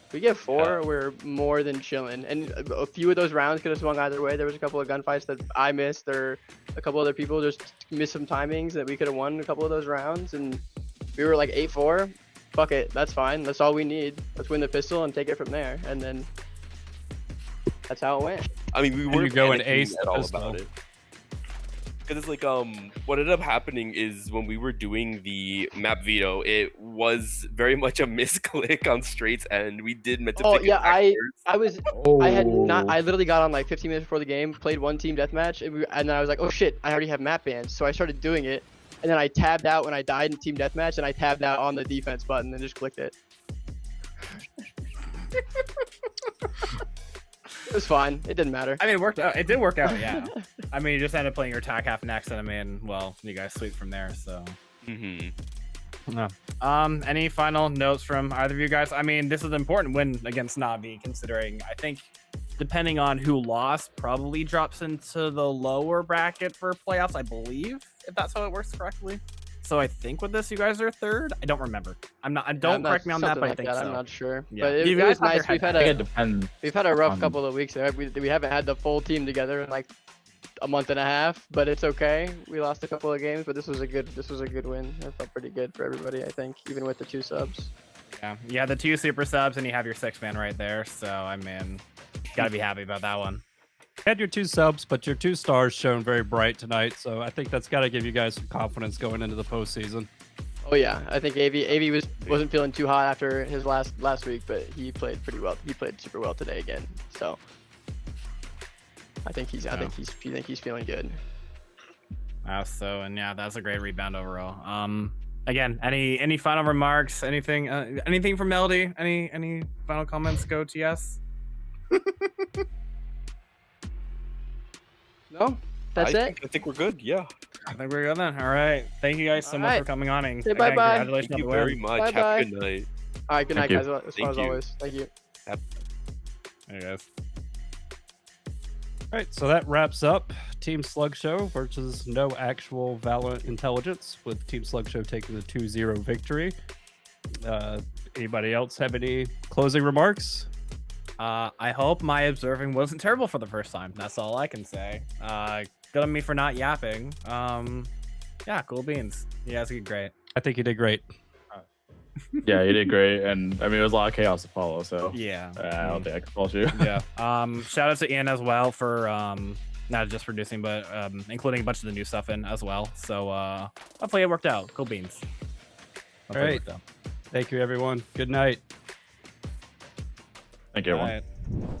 If we get 4, we're more than chilling. And a few of those rounds could have swung either way. There was a couple of gunfights that I missed, or a couple other people just missed some timings that we could have won a couple of those rounds. And we were like 8-4. Fuck it, that's fine. That's all we need. Let's win the pistol and take it from there. And then that's how it went. I mean, we you weren't go and panicking ace at the all pistol. about it. because it's like what ended up happening is when we were doing the map veto, it was very much a misclick on Straight's end. We did meant to Oh pick it yeah, I backwards. was I had not. I literally got on like 15 minutes before the game, played one team deathmatch, and then I was like, oh shit, I already have map bans. So I started doing it, and then I tabbed out when I died in team deathmatch, and I tabbed out on the defense button and just clicked it. It was fine. It didn't matter. I mean, it worked out. It did work out, yeah. I mean, you just ended up playing your attack half next, and I mean, well, you guys sweep from there, so. No. Any final notes from either of you guys? I mean, this is an important win against Navi, considering I think depending on who lost, probably drops into the lower bracket for playoffs, I believe, if that's how it works correctly. So I think with this, you guys are third. I don't remember. Don't correct me on that, but I think so. I'm not sure. Yeah. But You it guys was nice. It We've had a rough couple of weeks there. We haven't had the full team together in like a month and a half, but it's okay. We lost a couple of games, but this was a good win. It felt pretty good for everybody, I think, even with the 2 subs. Yeah, you have the 2 super subs, and you have your 6-man right there. So I mean, gotta be happy about that one. Had your 2 subs, but your 2 stars shone very bright tonight. So I think that's got to give you guys some confidence going into the postseason. Oh yeah, I think AV wasn't feeling too hot after his last week, but he played pretty well. He played super well today again. So I think he's feeling good. So and yeah, that's a great rebound overall. Again, any final remarks? Anything from Melody? Any final comments? Go TS. No, that's it. I think we're good. Yeah. I think we're good then. All right. Thank you guys so much for coming on. And say bye-bye. Congratulations Thank you on the win. very much. Bye-bye. Have a good night. All right, good night, Thank guys. As always. Thank you. Hey guys. All right, so that wraps up Team Slugshow versus no actual Valorant intelligence, with Team Slugshow taking the 2-0 victory. Anybody else have any closing remarks? I hope my observing wasn't terrible for the first time. That's all I can say. Good on me for not yapping. Yeah, cool beans. You guys did great. I think you did great. Yeah, you did great, and I mean it was a lot of chaos to follow. So Yeah. I don't think I can fault you. Yeah. Shout out to Ian as well for not just producing, but including a bunch of the new stuff in as well. So hopefully it worked out. Cool beans. All right. Thank you, everyone. Good night. Thank you, everyone. All right.